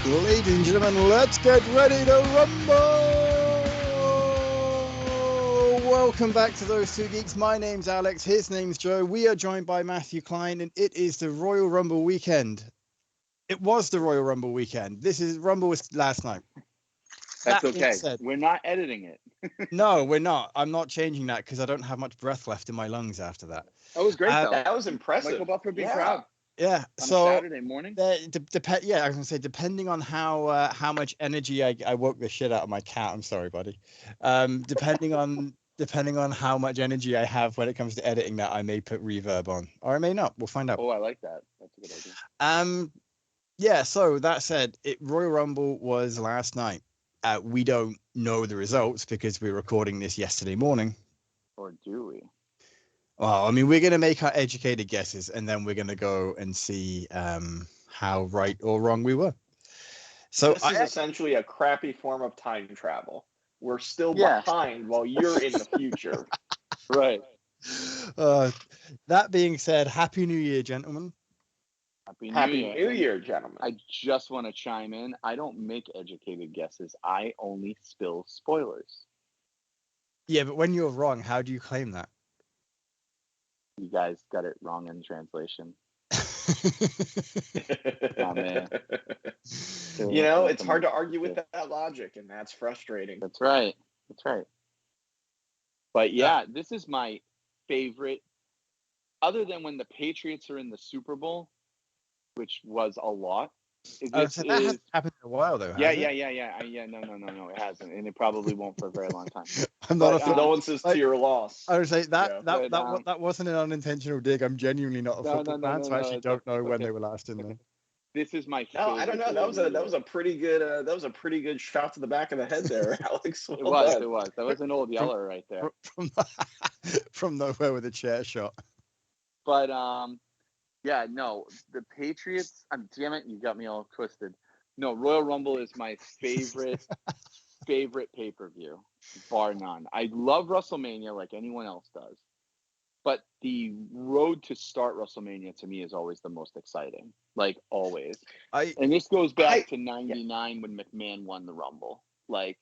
Ladies and gentlemen, let's get ready to rumble! Welcome back to Those Two Geeks. My name's Alex, his name's Joe. We are joined by Matthew Klein, and it is the Royal Rumble weekend. It was the Royal Rumble weekend. Rumble was last night. That's okay. We're not editing it. No, we're not. I'm not changing that because I don't have much breath left in my lungs after that. That was great, though. That was impressive. Michael Buffer be proud. Yeah. On so a Saturday morning. I was gonna say, depending on how much energy I woke the shit out of my cat. I'm sorry, buddy. Depending on how much energy I have when it comes to editing that, I may put reverb on, or I may not. We'll find out. Oh, I like that. That's a good idea. Yeah. So that said, Royal Rumble was last night. We don't know the results because we're recording this yesterday morning. Or do we? Well, I mean, we're going to make our educated guesses, and then we're going to go and see how right or wrong we were. So this is essentially a crappy form of time travel. We're still behind while you're in the future. Right. That being said, Happy New Year, gentlemen. Happy New Year, gentlemen. I just want to chime in. I don't make educated guesses. I only spill spoilers. Yeah, but when you're wrong, how do you claim that? You guys got it wrong in translation. Oh, man. You know, it's hard to argue with that logic, and that's frustrating. That's right. But yeah, this is my favorite. Other than when the Patriots are in the Super Bowl, which was a lot. That hasn't happened in a while, though. Yeah. No, it hasn't, and it probably won't for a very long time. I'm not a condolences to your loss. I would say that wasn't an unintentional dig. I'm genuinely not a football fan, so I actually don't know when they were last in there. This is my favorite. No, I don't know. That was a pretty good shot to the back of the head there, Alex. It was. That was an old yeller right there. From nowhere with a chair shot. But yeah, no, the Patriots. Damn it, you got me all twisted. No, Royal Rumble is my favorite pay-per-view, bar none. I love WrestleMania like anyone else does, but the road to start WrestleMania to me is always the most exciting, like always. And this goes back to '99 when McMahon won the Rumble. Like,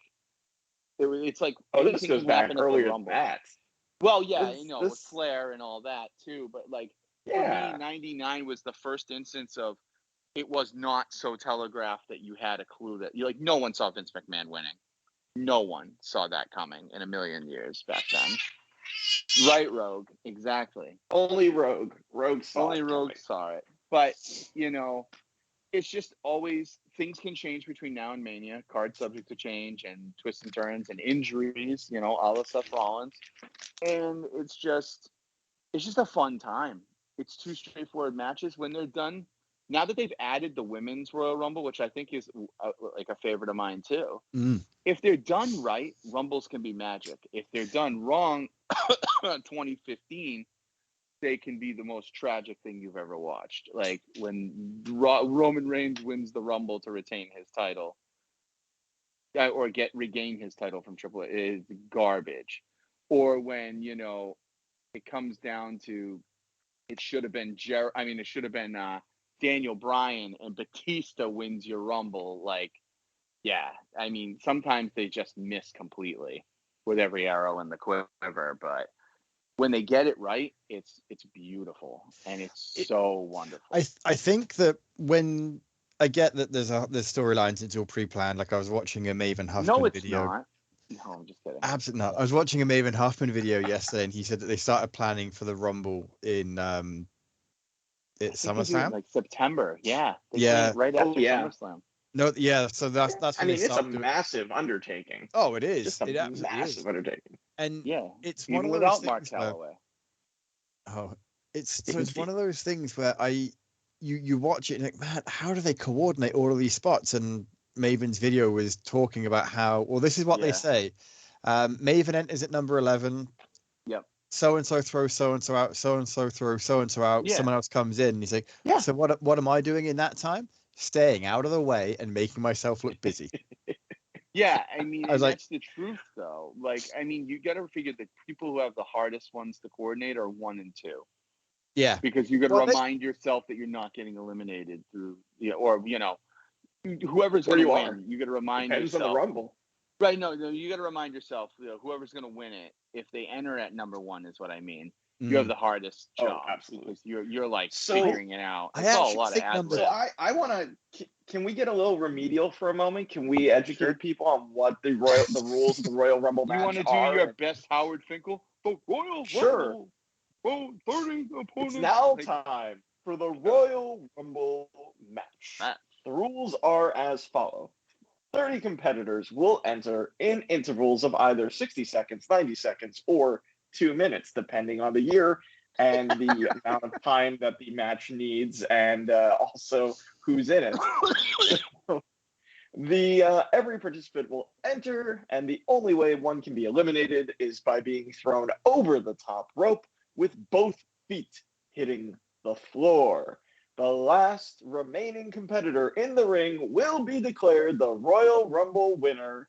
it's like this goes back earlier than that. Well, yeah, I know with Flair and all that too, but like. Yeah. For me, 99 was the first instance of it was not so telegraphed that you had a clue that no one saw Vince McMahon winning. No one saw that coming in a million years back then. Right, Rogue, exactly. Only Rogue saw it. But it's just always things can change between now and Mania. Cards subject to change and twists and turns and injuries. A la Seth Rollins, and it's just a fun time. It's two straightforward matches. When they're done, now that they've added the women's Royal Rumble, which I think is like a favorite of mine too. If they're done right, Rumbles can be magic. If they're done wrong, 2015, they can be the most tragic thing you've ever watched. Like when Roman Reigns wins the Rumble to retain his title, or regain his title from Triple H, is garbage. Or when it comes down to. It should have been Daniel Bryan and Batista wins your Rumble. Sometimes they just miss completely with every arrow in the quiver. But when they get it right, it's beautiful and it's so wonderful. I think that when I get that there's storylines, it's all pre-planned. Like I was watching a Maven Huffman video. Not. No, I'm just kidding. Absolutely not. I was watching a Maven Huffman video yesterday, and he said that they started planning for the Rumble in SummerSlam, like September. Yeah. Right after SummerSlam. No, yeah. So that's. It's a massive undertaking. Oh, it is. Just a massive undertaking. And it's one even of those without Mark things Calloway. It's one of those things where you watch it and think, man, how do they coordinate all of these spots? And Maven's video was talking about how, this is what they say. Maven enters at number 11. Yep. So-and-so throws so-and-so out, so-and-so throws so-and-so out. Yeah. Someone else comes in and he's like, so what am I doing in that time? Staying out of the way and making myself look busy. Yeah, that's the truth, though. You got to figure that people who have the hardest ones to coordinate are 1 and 2. Yeah. Because you got to remind yourself that you're not getting eliminated through, or whoever's going to win, you got to remind Depends yourself. on the Rumble. Right? No, you got to remind yourself. Whoever's going to win it, if they enter at number 1, is what I mean. You have the hardest job. Oh, absolutely. You're like figuring it out. It's all a lot of ad. So I want to. Can we get a little remedial for a moment? Can we educate people on what the rules of the Royal Rumble match are? You want to do your best Howard Finkel? The Royal Rumble. Oh, it's now time for the Royal Rumble match. The rules are as follows. 30 competitors will enter in intervals of either 60 seconds, 90 seconds, or 2 minutes, depending on the year and the amount of time that the match needs, and also who's in it. Every participant will enter, and the only way one can be eliminated is by being thrown over the top rope with both feet hitting the floor. The last remaining competitor in the ring will be declared the Royal Rumble winner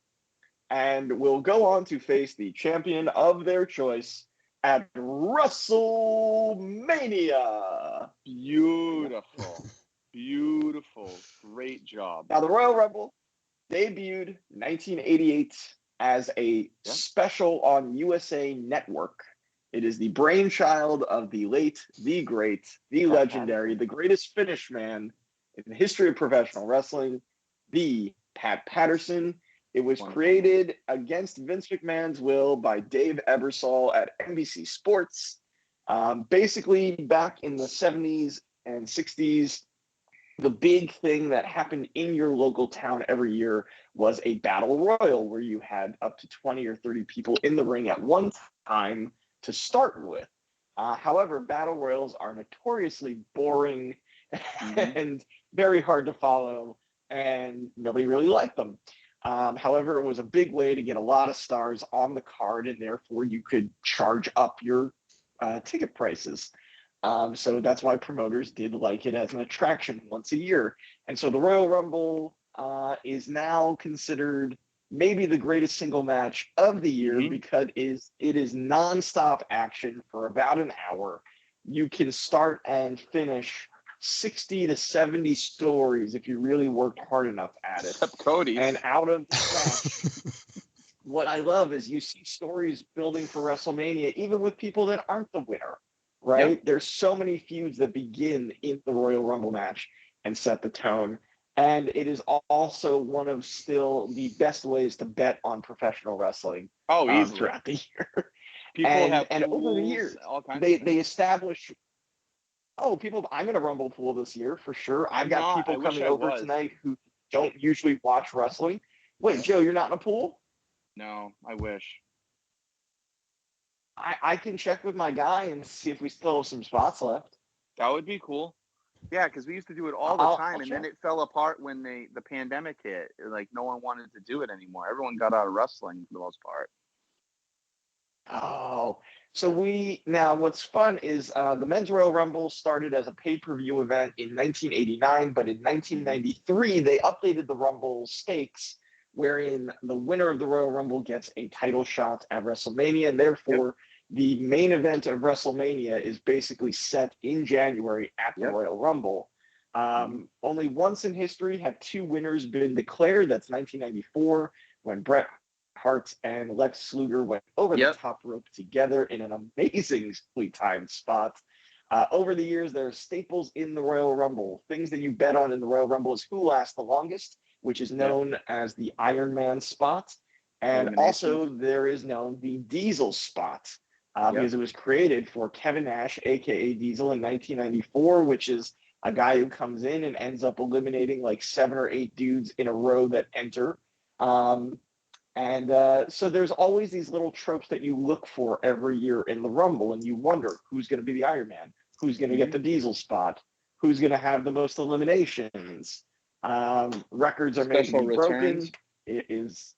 and will go on to face the champion of their choice at WrestleMania. Beautiful. Beautiful. Great job. Now, the Royal Rumble debuted 1988 as a special on USA Network. It is the brainchild of the late, the great, the legendary, the greatest finish man in the history of professional wrestling, the Pat Patterson. It was created against Vince McMahon's will by Dave Ebersol at NBC Sports. Basically, back in the 70s and 60s, the big thing that happened in your local town every year was a battle royal where you had up to 20 or 30 people in the ring at one time to start with. However, battle royals are notoriously boring and very hard to follow, and nobody really liked them. However, it was a big way to get a lot of stars on the card, and therefore you could charge up your ticket prices. So that's why promoters did like it as an attraction once a year. And so the Royal Rumble is now considered maybe the greatest single match of the year because it is nonstop action for about an hour. You can start and finish 60 to 70 stories if you really worked hard enough at it. Except Cody. And out of that, what I love is you see stories building for WrestleMania, even with people that aren't the winner, right? Yep. There's so many feuds that begin in the Royal Rumble match and set the tone. And it is also one of still the best ways to bet on professional wrestling throughout the year. People have and over the years, they establish, I'm in a Rumble pool this year for sure. I've got people coming over tonight who don't usually watch wrestling. Wait, Joe, you're not in a pool? No, I wish. I can check with my guy and see if we still have some spots left. That would be cool. Yeah, because we used to do it all the time, and then it fell apart when the pandemic hit. Like, no one wanted to do it anymore. Everyone got out of wrestling for the most part. Oh, so what's fun is the Men's Royal Rumble started as a pay-per-view event in 1989, but in 1993, they updated the Rumble stakes, wherein the winner of the Royal Rumble gets a title shot at WrestleMania, and therefore the main event of WrestleMania is basically set in January at the Royal Rumble. Only once in history have two winners been declared. That's 1994, when Bret Hart and Lex Luger went over the top rope together in an amazingly timed spot. Over the years, there are staples in the Royal Rumble. Things that you bet on in the Royal Rumble is who lasts the longest, which is known as the Iron Man spot. And also there is known the Diesel spot. Because it was created for Kevin Nash, a.k.a. Diesel, in 1994, which is a guy who comes in and ends up eliminating like 7 or 8 dudes in a row that enter. So there's always these little tropes that you look for every year in the Rumble, and you wonder who's going to be the Iron Man, who's going to get the Diesel spot, who's going to have the most eliminations. Records are made to be broken. It is...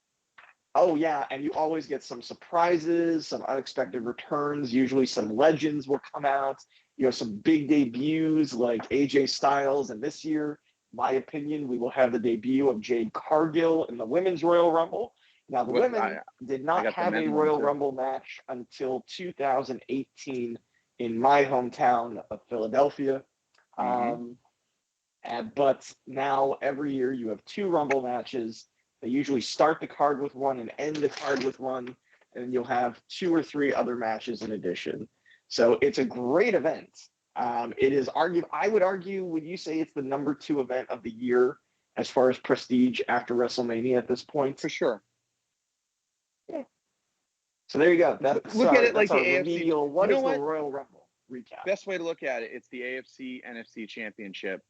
Oh, yeah, and you always get some surprises, some unexpected returns. Usually some legends will come out. You know, some big debuts like AJ Styles. And this year, my opinion, we will have the debut of Jade Cargill in the Women's Royal Rumble. Now, the women did not have a Royal Rumble match until 2018 in my hometown of Philadelphia. But now every year you have 2 Rumble matches. They usually start the card with one and end the card with one, and you'll have 2 or 3 other matches in addition. So it's a great event. It is I would argue, would you say it's the number 2 event of the year as far as prestige after WrestleMania at this point? For sure. Yeah. So there you go. Look at it like the AFC. Remedial. What is the Royal Rumble recap? Best way to look at it, it's the AFC NFC Championship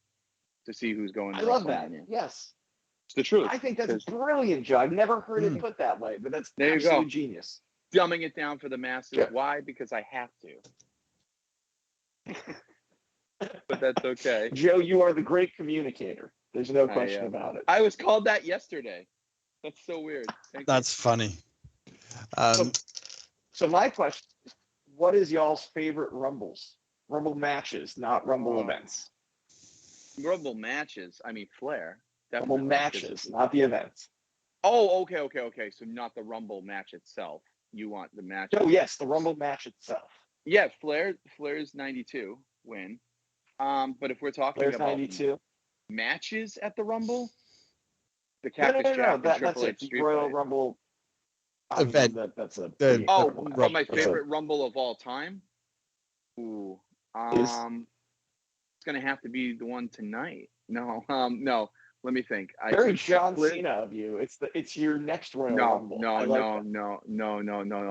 to see who's going to I love that. WrestleMania. Yes. It's the truth. I think that's brilliant, Joe. I've never heard it put that way, but that's absolute genius. Dumbing it down for the masses. Yeah. Why? Because I have to. But that's okay. Joe, you are the great communicator. There's no question about it. I was called that yesterday. That's so weird. That's funny. So my question is, what is y'all's favorite Rumbles? Rumble matches, not Rumble events. Rumble matches. I mean, Flair. Rumble matches, not the events. Oh, okay. So not the Rumble match itself. You want the match? Oh, yes, the Rumble match itself. Yeah, Flair's 92 win. But if we're talking about 92 matches at the Rumble, the Cactus Jack and Triple H Street Royal Fight. Rumble event. That's a my favorite Rumble of all time. Ooh, it's gonna have to be the one tonight. No. Let me think. Very John Cena of you. It's your next Royal Rumble. No. Oh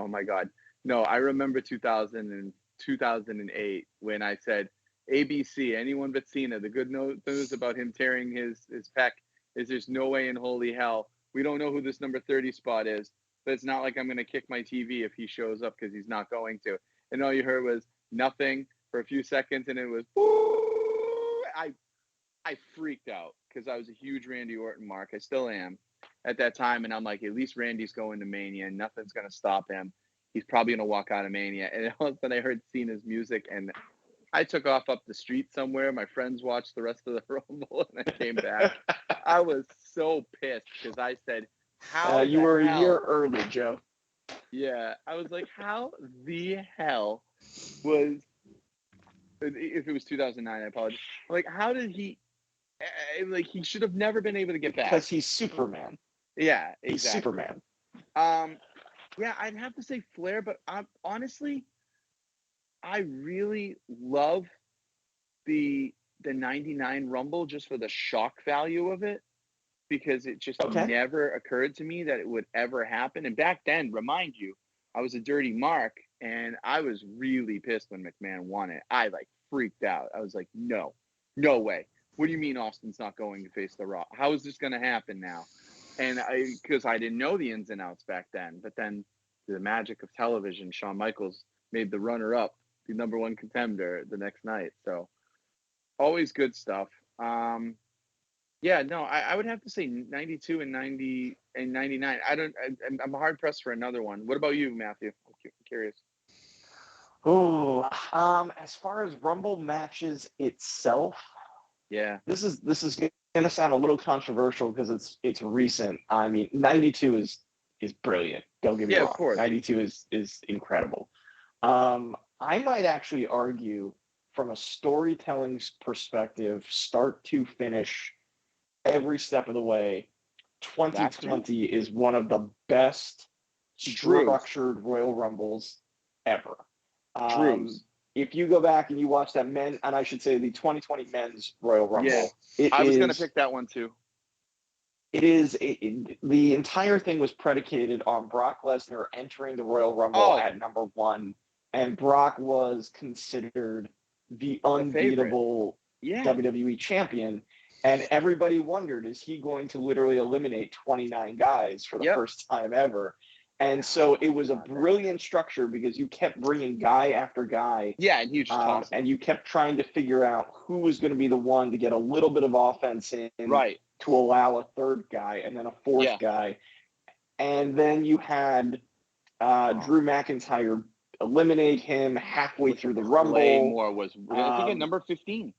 my God. No, I remember 2008 when I said ABC, anyone but Cena. The good news about him tearing his pec is there's no way in holy hell. We don't know who this number 30 spot is, but it's not like I'm going to kick my TV if he shows up because he's not going to. And all you heard was nothing for a few seconds, and it was, woo! I freaked out because I was a huge Randy Orton mark. I still am at that time. And I'm like, at least Randy's going to Mania and nothing's going to stop him. He's probably going to walk out of Mania. And all of a sudden I heard Cena's music and I took off up the street somewhere. My friends watched the rest of the Rumble and I came back. I was so pissed because I said, how you were a year early, Joe. Yeah. I was like, how the hell was, if it was 2009, I apologize. Like, how did he, like, he should have never been able to get back. Because he's Superman. Yeah, exactly. He's Superman. Yeah, I'd have to say Flair, but honestly, I really love the 99 Rumble just for the shock value of it, because it just never occurred to me that it would ever happen. And back then, remind you, I was a dirty mark, and I was really pissed when McMahon won it. I, like, freaked out. I was like, no way. What do you mean Austin's not going to face The Rock? How is this going to happen now? And because I didn't know the ins and outs back then. But then the magic of television, Shawn Michaels made the runner-up the number 1 contender the next night. So always good stuff. I would have to say 92 and 90 and 99. I'm hard pressed for another one. What about you, Matthew? I'm curious. Oh, as far as Rumble matches itself, yeah, this is gonna sound a little controversial because it's recent. I mean, 92 is brilliant. Don't get me wrong. Of course. 92 is incredible. I might actually argue from a storytelling perspective, start to finish, every step of the way, 2020 is one of the best structured Royal Rumbles ever. If you go back and you watch that the 2020 men's Royal Rumble, I was going to pick that one too. The entire thing was predicated on Brock Lesnar entering the Royal Rumble at number 1, and Brock was considered the unbeatable WWE champion, and everybody wondered, is he going to literally eliminate 29 guys for the first time ever? And so it was a brilliant structure because you kept bringing guy after guy. Yeah, and huge toss. And you kept trying to figure out who was going to be the one to get a little bit of offense in to allow a third guy and then a fourth guy. And then you had Drew McIntyre eliminate him halfway through the Rumble. Claymore was, I think, at number 15.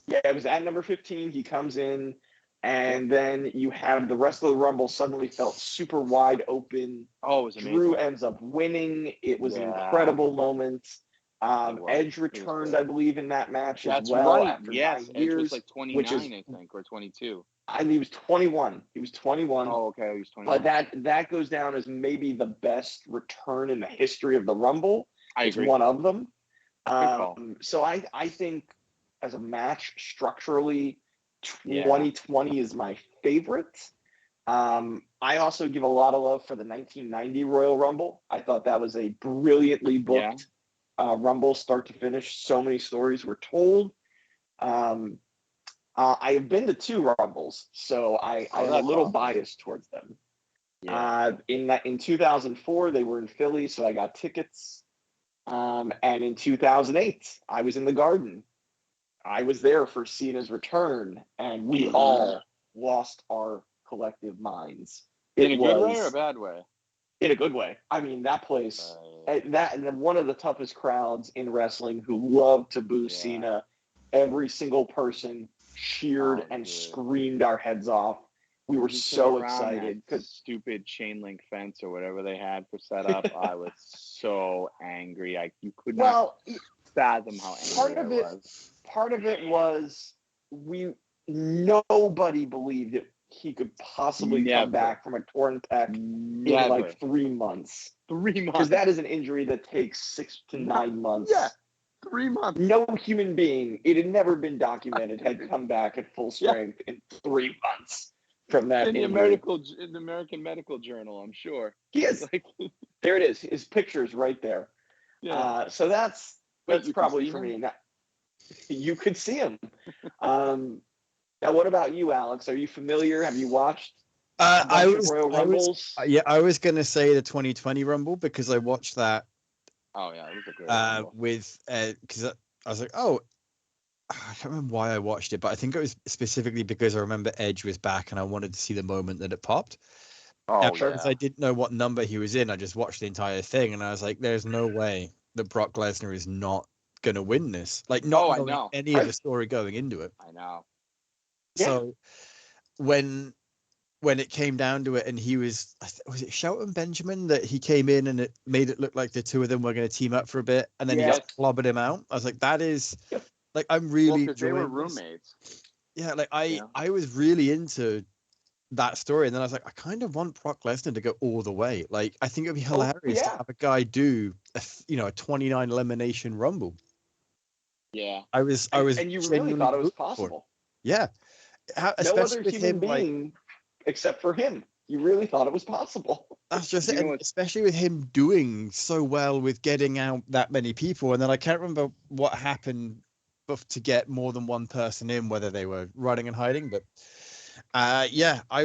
Yeah, it was at number 15. He comes in. And then you have the rest of the Rumble suddenly felt super wide open. Oh, it was amazing. Drew ends up winning. It was an incredible moment. Edge returned, I believe, in that match as well right. after Yes, 9 Edge years, was like 29, which is, I think, or 22. I think he was 21. He was 21. Oh, okay, he was 21. But that goes down as maybe the best return in the history of the Rumble. I It's agree. one of them. call. So I think as a match structurally, 2020 is my favorite. I also give a lot of love for the 1990 Royal Rumble. I thought that was a brilliantly booked Rumble, start to finish. So many stories were told. I have been to 2 Rumbles, so I am a little biased towards them. Yeah. In 2004, they were in Philly, so I got tickets. And in 2008, I was in the Garden. I was there for Cena's return, and we all lost our collective minds. In a good way or a bad way? In a good way. I mean, that place, and one of the toughest crowds in wrestling who loved to boo Cena. Every single person cheered and screamed our heads off. We were so excited because stupid chain link fence or whatever they had for setup. I was so angry. You could not fathom how angry I was. Part of it was nobody believed that he could possibly come back from a torn pec in like 3 months. 3 months. Because that is an injury that takes 6 to 9 months. Yeah. 3 months. No human being, it had never been documented, had come back at full strength in 3 months from that in injury. In the American Medical Journal, I'm sure. Yes. There it is. His picture's right there. Yeah. So that's probably for me. Now, you could see him. Now, what about you, Alex? Are you familiar? Have you watched Royal Rumbles? I was going to say the 2020 Rumble because I watched that. Oh yeah, it was a great Rumble. Because I was like, oh, I can't remember why I watched it, but I think it was specifically because I remember Edge was back and I wanted to see the moment that it popped. Oh, Because I didn't know what number he was in, I just watched the entire thing and I was like, there's no way that Brock Lesnar is not going to win this. Like, not knowing any of the story going into it. I know. So when it came down to it and he was it Shelton Benjamin that he came in and it made it look like the two of them were going to team up for a bit and then he just clobbered him out. I was like, that is like, I'm really because they were roommates. Yeah, like I was really into that story and then I was like, I kind of want Brock Lesnar to go all the way. Like, I think it'd be hilarious to have a guy do a 29 elimination Rumble. Yeah, I was and you really thought it was possible. Yeah, no other human being except for him. You really thought it was possible. That's just it. And especially with him doing so well with getting out that many people. And then I can't remember what happened to get more than one person in, whether they were running and hiding. But I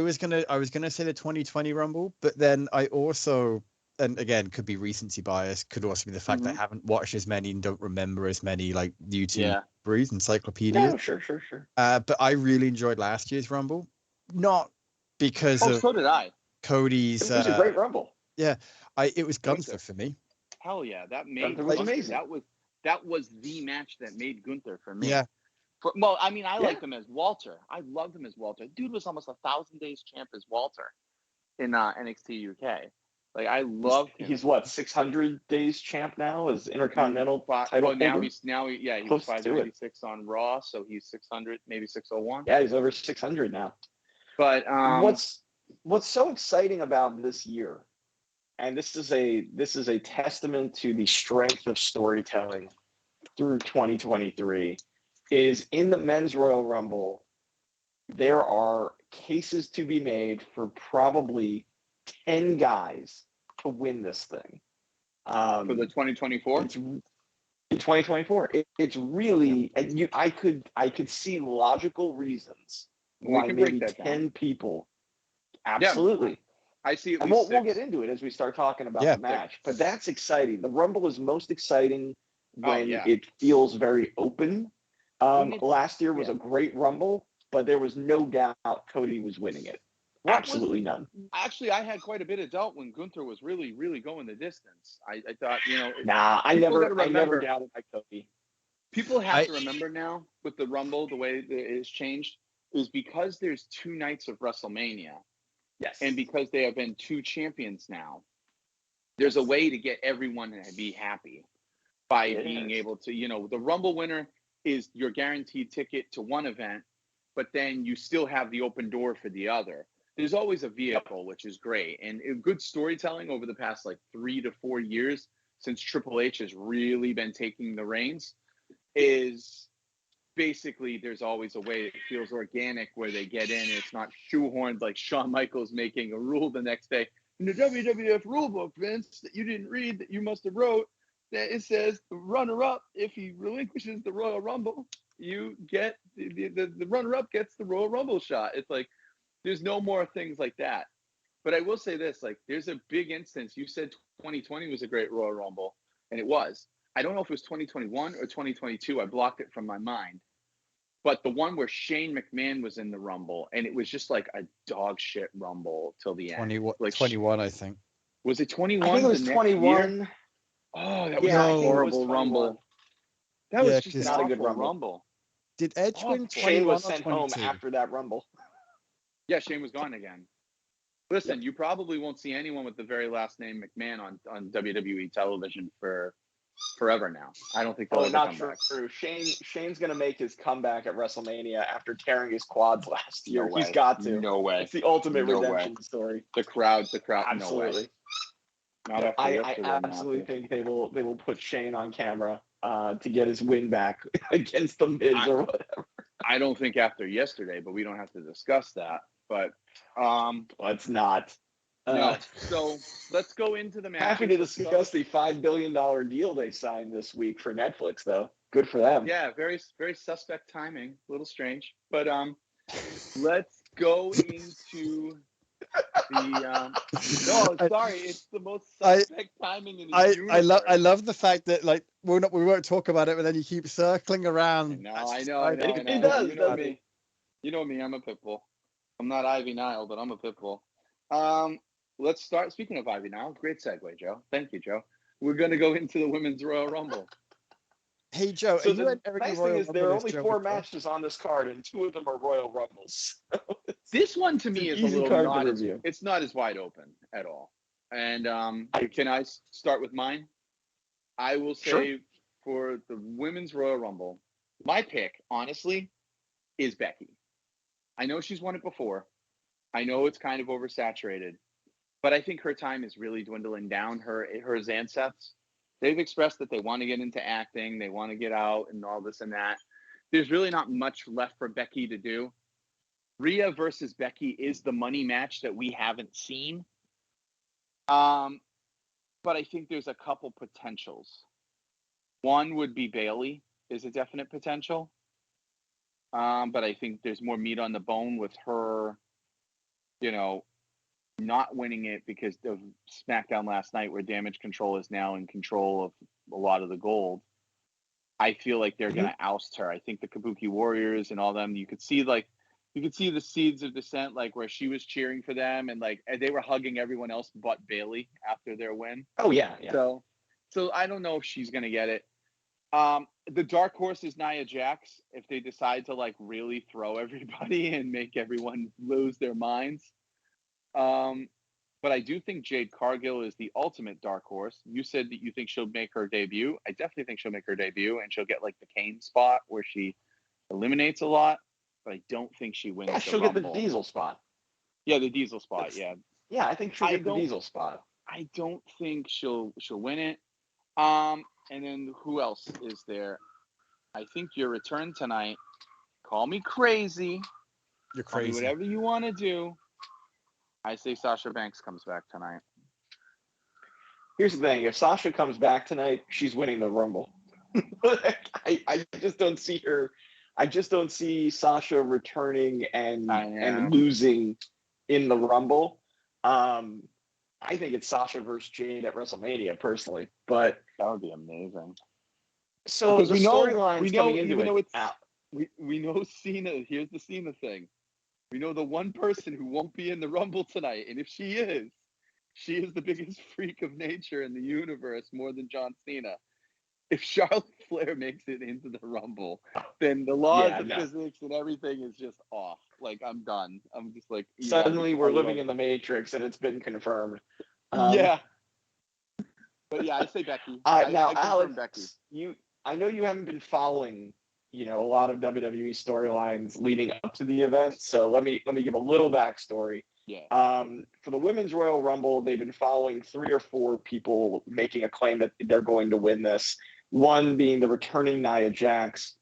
was gonna say the 2020 Rumble, but then I also, and again, could be recency bias, could also be the fact that I haven't watched as many and don't remember as many like YouTube brief encyclopedias. No, sure. But I really enjoyed last year's Rumble, not because of so did I. Cody's. It was a great Rumble. Yeah, it was Gunther for me. Hell yeah, that made Gunther was amazing. That was the match that made Gunther for me. Yeah. I mean, I liked him as Walter. I loved him as Walter. Dude was almost 1,000 days champ as Walter in NXT UK. Like, I loved him. He's what, 600 days champ now as Intercontinental title holder? He was 596 on Raw, so he's 600, maybe 601. Yeah, he's over 600 now. But what's so exciting about this year, and this is a testament to the strength of storytelling through 2023, is in the Men's Royal Rumble, there are cases to be made for probably 10 guys to win this thing. For the 2024? In 2024. It's really, and I could see logical reasons why maybe 10 people. Absolutely. Yeah, I see. And we'll get into it as we start talking about the match. But that's exciting. The Rumble is most exciting when it feels very open. Last year was a great Rumble, but there was no doubt Cody was winning it. Absolutely none. Actually, I had quite a bit of doubt when Gunther was really, really going the distance. I thought, I never doubted my Cody. People have to remember now with the Rumble, the way it has changed, is because there's 2 nights of WrestleMania. Yes. And because there have been 2 champions now, there's a way to get everyone to be happy. by being able to, the Rumble winner is your guaranteed ticket to one event, but then you still have the open door for the other. There's always a vehicle, which is great. And good storytelling over the past like 3 to 4 years since Triple H has really been taking the reins is basically there's always a way it feels organic where they get in. It's not shoehorned like Shawn Michaels making a rule the next day. In the WWF rulebook, Vince, that you didn't read, that you must have wrote, that it says the runner-up, if he relinquishes the Royal Rumble, you get the runner-up gets the Royal Rumble shot. It's like there's no more things like that. But I will say this, like there's a big instance. You said 2020 was a great Royal Rumble, and it was. I don't know if it was 2021 or 2022. I blocked it from my mind. But the one where Shane McMahon was in the Rumble, and it was just like a dog shit Rumble till the end. 21, I think. Was it 21? I think it was 21. Oh, that was a horrible Rumble. That was just not an a good awful Rumble. Did Edge win 21 Shane was sent or 22? home after that Rumble. Yeah, Shane was gone again. Listen, you probably won't see anyone with the very last name McMahon on WWE television for forever now. I don't think they'll ever come back. True. Shane's gonna make his comeback at WrestleMania after tearing his quads last year. No way. He's got to. No way. It's the ultimate No redemption way. story. The crowd. Absolutely. No way. Not after I absolutely think they will put Shane on camera to get his win back against the Miz or whatever. I don't think after yesterday, but we don't have to discuss that. But let's not. No. So let's go into the match. Happy to discuss the $5 billion deal they signed this week for Netflix, though. Good for them. Yeah, very, very suspect timing. A little strange, but let's go into the. No, sorry, it's the most suspect timing in the universe. I love the fact that like we won't talk about it, but then you keep circling around. I know. He does. You know me. You know me. I'm a pit bull. I'm not Ivy Nile, but I'm a pit bull. Let's start. Speaking of Ivy Nile, great segue, Joe. Thank you, Joe. We're going to go into the Women's Royal Rumble. Hey, Joe. So the nice thing is there are only 4 matches on this card, and 2 of them are Royal Rumbles. This one to me is a little card not. It's not as wide open at all. And can I start with mine? I will say for the Women's Royal Rumble, my pick, honestly, is Becky. I know she's won it before. I know it's kind of oversaturated, but I think her time is really dwindling down. Her Zansets, they've expressed that they want to get into acting, they want to get out and all this and that. There's really not much left for Becky to do. Rhea versus Becky is the money match that we haven't seen. But I think there's a couple potentials. One would be Bayley is a definite potential. But I think there's more meat on the bone with her, not winning it because of SmackDown last night where Damage Control is now in control of a lot of the gold. I feel like they're going to oust her. I think the Kabuki Warriors and all them, you could see the seeds of dissent, like where she was cheering for them and like they were hugging everyone else but Bayley after their win. Oh yeah. So I don't know if she's going to get it. The dark horse is Nia Jax if they decide to like really throw everybody and make everyone lose their minds. But I do think Jade Cargill is the ultimate dark horse. You said that you think she'll make her debut. I definitely think she'll make her debut and she'll get like the Kane spot where she eliminates a lot, but I don't think she wins. Yeah, she'll get the Diesel spot. Yeah, the Diesel spot. Yeah, I think she'll get the Diesel spot. I don't think she'll win it. And then who else is there? I think your return tonight. Call me crazy. You're crazy. Call me whatever you want to do. I say Sasha Banks comes back tonight. Here's the thing: if Sasha comes back tonight, she's winning the Rumble. I just don't see her. I just don't see Sasha returning and losing in the Rumble. I think it's Sasha versus Jade at WrestleMania, personally. But that would be amazing. So the storyline's coming into it. We know Cena. Here's the Cena thing. We know the one person who won't be in the Rumble tonight, and if she is the biggest freak of nature in the universe, more than John Cena. If Charlotte Flair makes it into the Rumble, then the laws of physics and everything is just off. Like, I'm done. I'm just like... Suddenly we're living in the Matrix, and it's been confirmed. Yeah. But yeah, I say Becky. Now, I confirm Alex, Becky. I know you haven't been following, a lot of WWE storylines leading up to the event. So let me give a little backstory. Yeah. For the Women's Royal Rumble, they've been following 3 or 4 people making a claim that they're going to win this. One being the returning Nia Jax.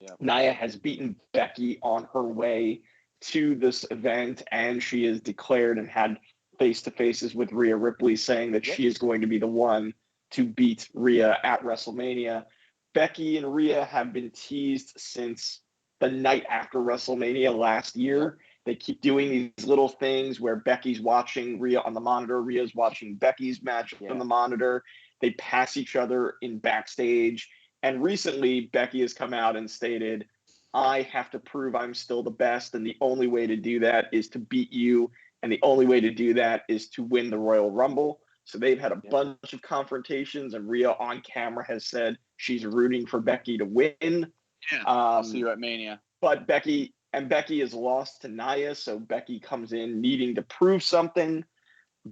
Yep. Nia has beaten Becky on her way to this event, and she has declared and had face-to-faces with Rhea Ripley, saying that she is going to be the one to beat Rhea at WrestleMania. Becky and Rhea have been teased since the night after WrestleMania last year. They keep doing these little things where Becky's watching Rhea on the monitor, Rhea's watching Becky's match on the monitor. They pass each other in backstage. And recently, Becky has come out and stated, I have to prove I'm still the best, and the only way to do that is to beat you, and the only way to do that is to win the Royal Rumble. So they've had a bunch of confrontations, and Rhea on camera has said she's rooting for Becky to win. Yeah, I'll see you at Mania. But Becky has lost to Nia, so Becky comes in needing to prove something.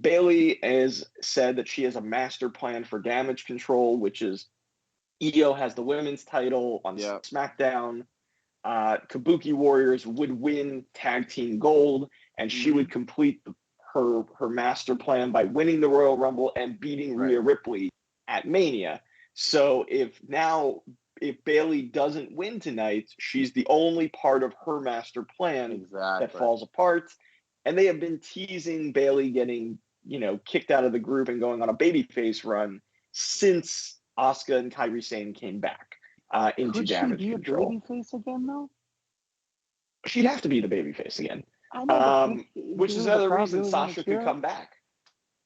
Bayley has said that she has a master plan for damage control, which is Io has the women's title on SmackDown. Kabuki Warriors would win tag team gold, and she would complete her master plan by winning the Royal Rumble and beating Rhea Ripley at Mania. So if Bayley doesn't win tonight, she's the only part of her master plan that falls apart. And they have been teasing Bayley getting, kicked out of the group and going on a babyface run since Asuka and Kairi Sane came back into Damage Control. Could she be a babyface again, though? She'd have to be the babyface again. I know, which is another reason Sasha could come back.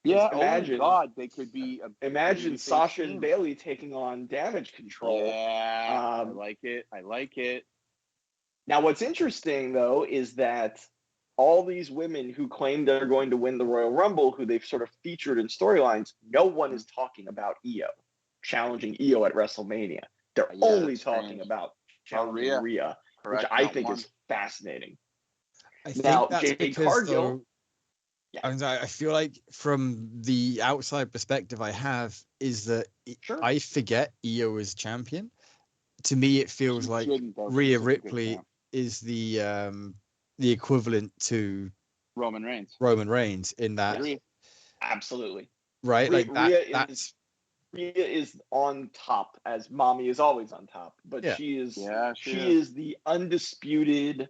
Yeah, imagine, oh my God, they could be imagine Sasha and Bayley taking on Damage Control. Yeah, I like it. Now, what's interesting, though, is that all these women who claim they're going to win the Royal Rumble, who they've sort of featured in storylines, no one is talking about Io, challenging Io at WrestleMania. They're only talking about challenging Rhea, which I think is fascinating. I think now, that's Jade because, Cargill. I feel like from the outside perspective I have is that I forget Io is champion. To me, it feels like Rhea Ripley is the equivalent to Roman Reigns in that. Absolutely. Right? Rhea is on top, as mommy is always on top, but she is the undisputed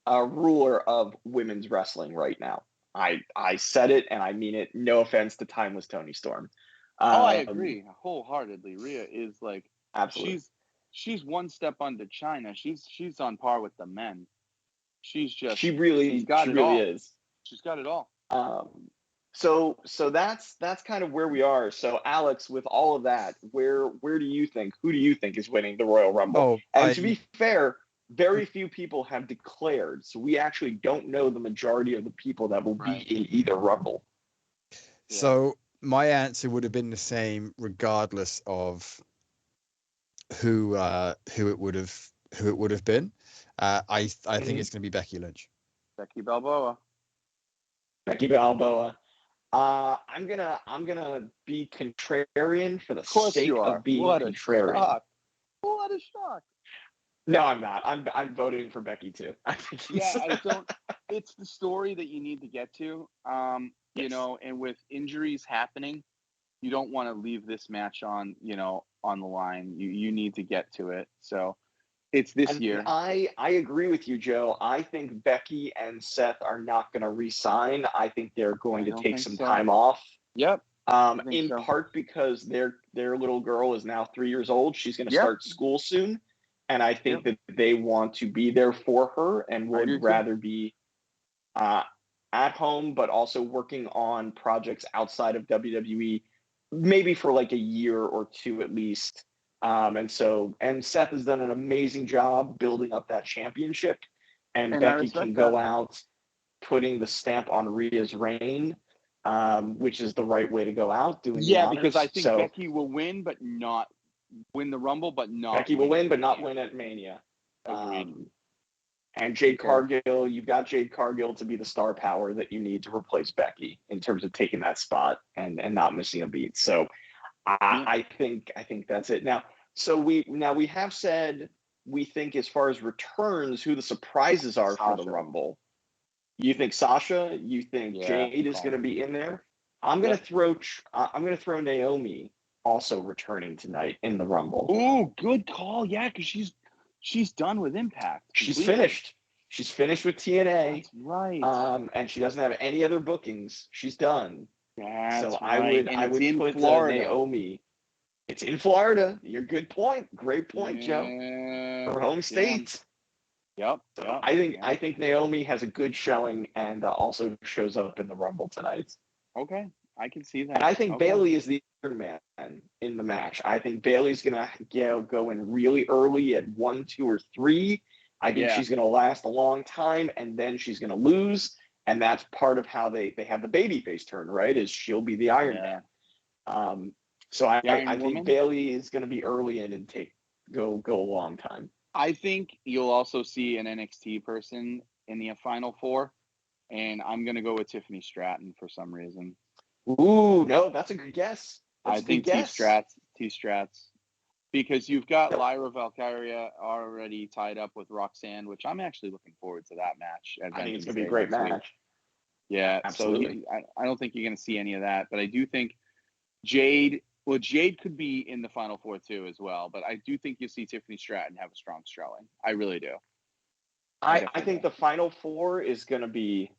ruler of women's wrestling right now. I said it and I mean it. No offense to Timeless Tony Storm. I agree wholeheartedly. Rhea is like absolutely. She's one step under China. She's on par with the men. She's really is. She's got it all. So that's kind of where we are. So Alex, with all of that, who do you think is winning the Royal Rumble? To be fair, very few people have declared, so we actually don't know the majority of the people that will be in either Rumble. So my answer would have been the same regardless of who it would have been. I think it's going to be Becky Lynch. Becky Balboa. I'm gonna be contrarian for the sake of being contrarian. What a shock! No, I'm not. I'm voting for Becky too. I don't. It's the story that you need to get to. And with injuries happening, you don't want to leave this match on the line. You need to get to it. So it's this year. I agree with you, Joe. I think Becky and Seth are not going to re-sign. I think they're going to take some time off. Yep. In part because their little girl is now 3 years old. She's going to start school soon. And I think that they want to be there for her and would rather be at home, but also working on projects outside of WWE, maybe for like a year or two at least. And Seth has done an amazing job building up that championship. And Becky can go out putting the stamp on Rhea's reign, which is the right way to go out. Because I think Becky will win, but not win the Rumble, but not. Becky will win, but not win at Mania. And Jade Cargill, you've got Jade Cargill to be the star power that you need to replace Becky in terms of taking that spot and not missing a beat. So I think that's it. Now, so we have said we think as far as returns, who the surprises are for the Sasha. Rumble. You think Sasha? You think Jade is going to be in there? I'm going to throw Naomi also returning tonight in the Rumble. Ooh, good call. Yeah, because she's done with Impact. She's completely. finished. She's finished with TNA. That's right. And she doesn't have any other bookings. She's done. That's so right. I would put Naomi. It's in Florida. Your good point. Great point, Joe. Her home state. Yep. So I think Naomi has a good showing and also shows up in the Rumble tonight. Okay, I can see that. And I think Bayley is the third man in the match. I think Bayley's gonna go in really early at 1, 2, or 3. I think she's gonna last a long time, and then she's gonna lose. And that's part of how they have the babyface turn, right? Is she'll be the Iron Man. So I think Bayley is going to be early in and go a long time. I think you'll also see an NXT person in the Final Four, and I'm going to go with Tiffany Stratton for some reason. Ooh, no, that's a good guess. I think T-Strats, because you've got Lyra Valkyria already tied up with Roxanne, which I'm actually looking forward to that match. I think it's going to be a great match. Yeah, absolutely. So I don't think you're going to see any of that, but I do think Jade could be in the Final Four too as well, but I do think you'll see Tiffany Stratton have a strong showing. I really do. I think the Final Four is going to be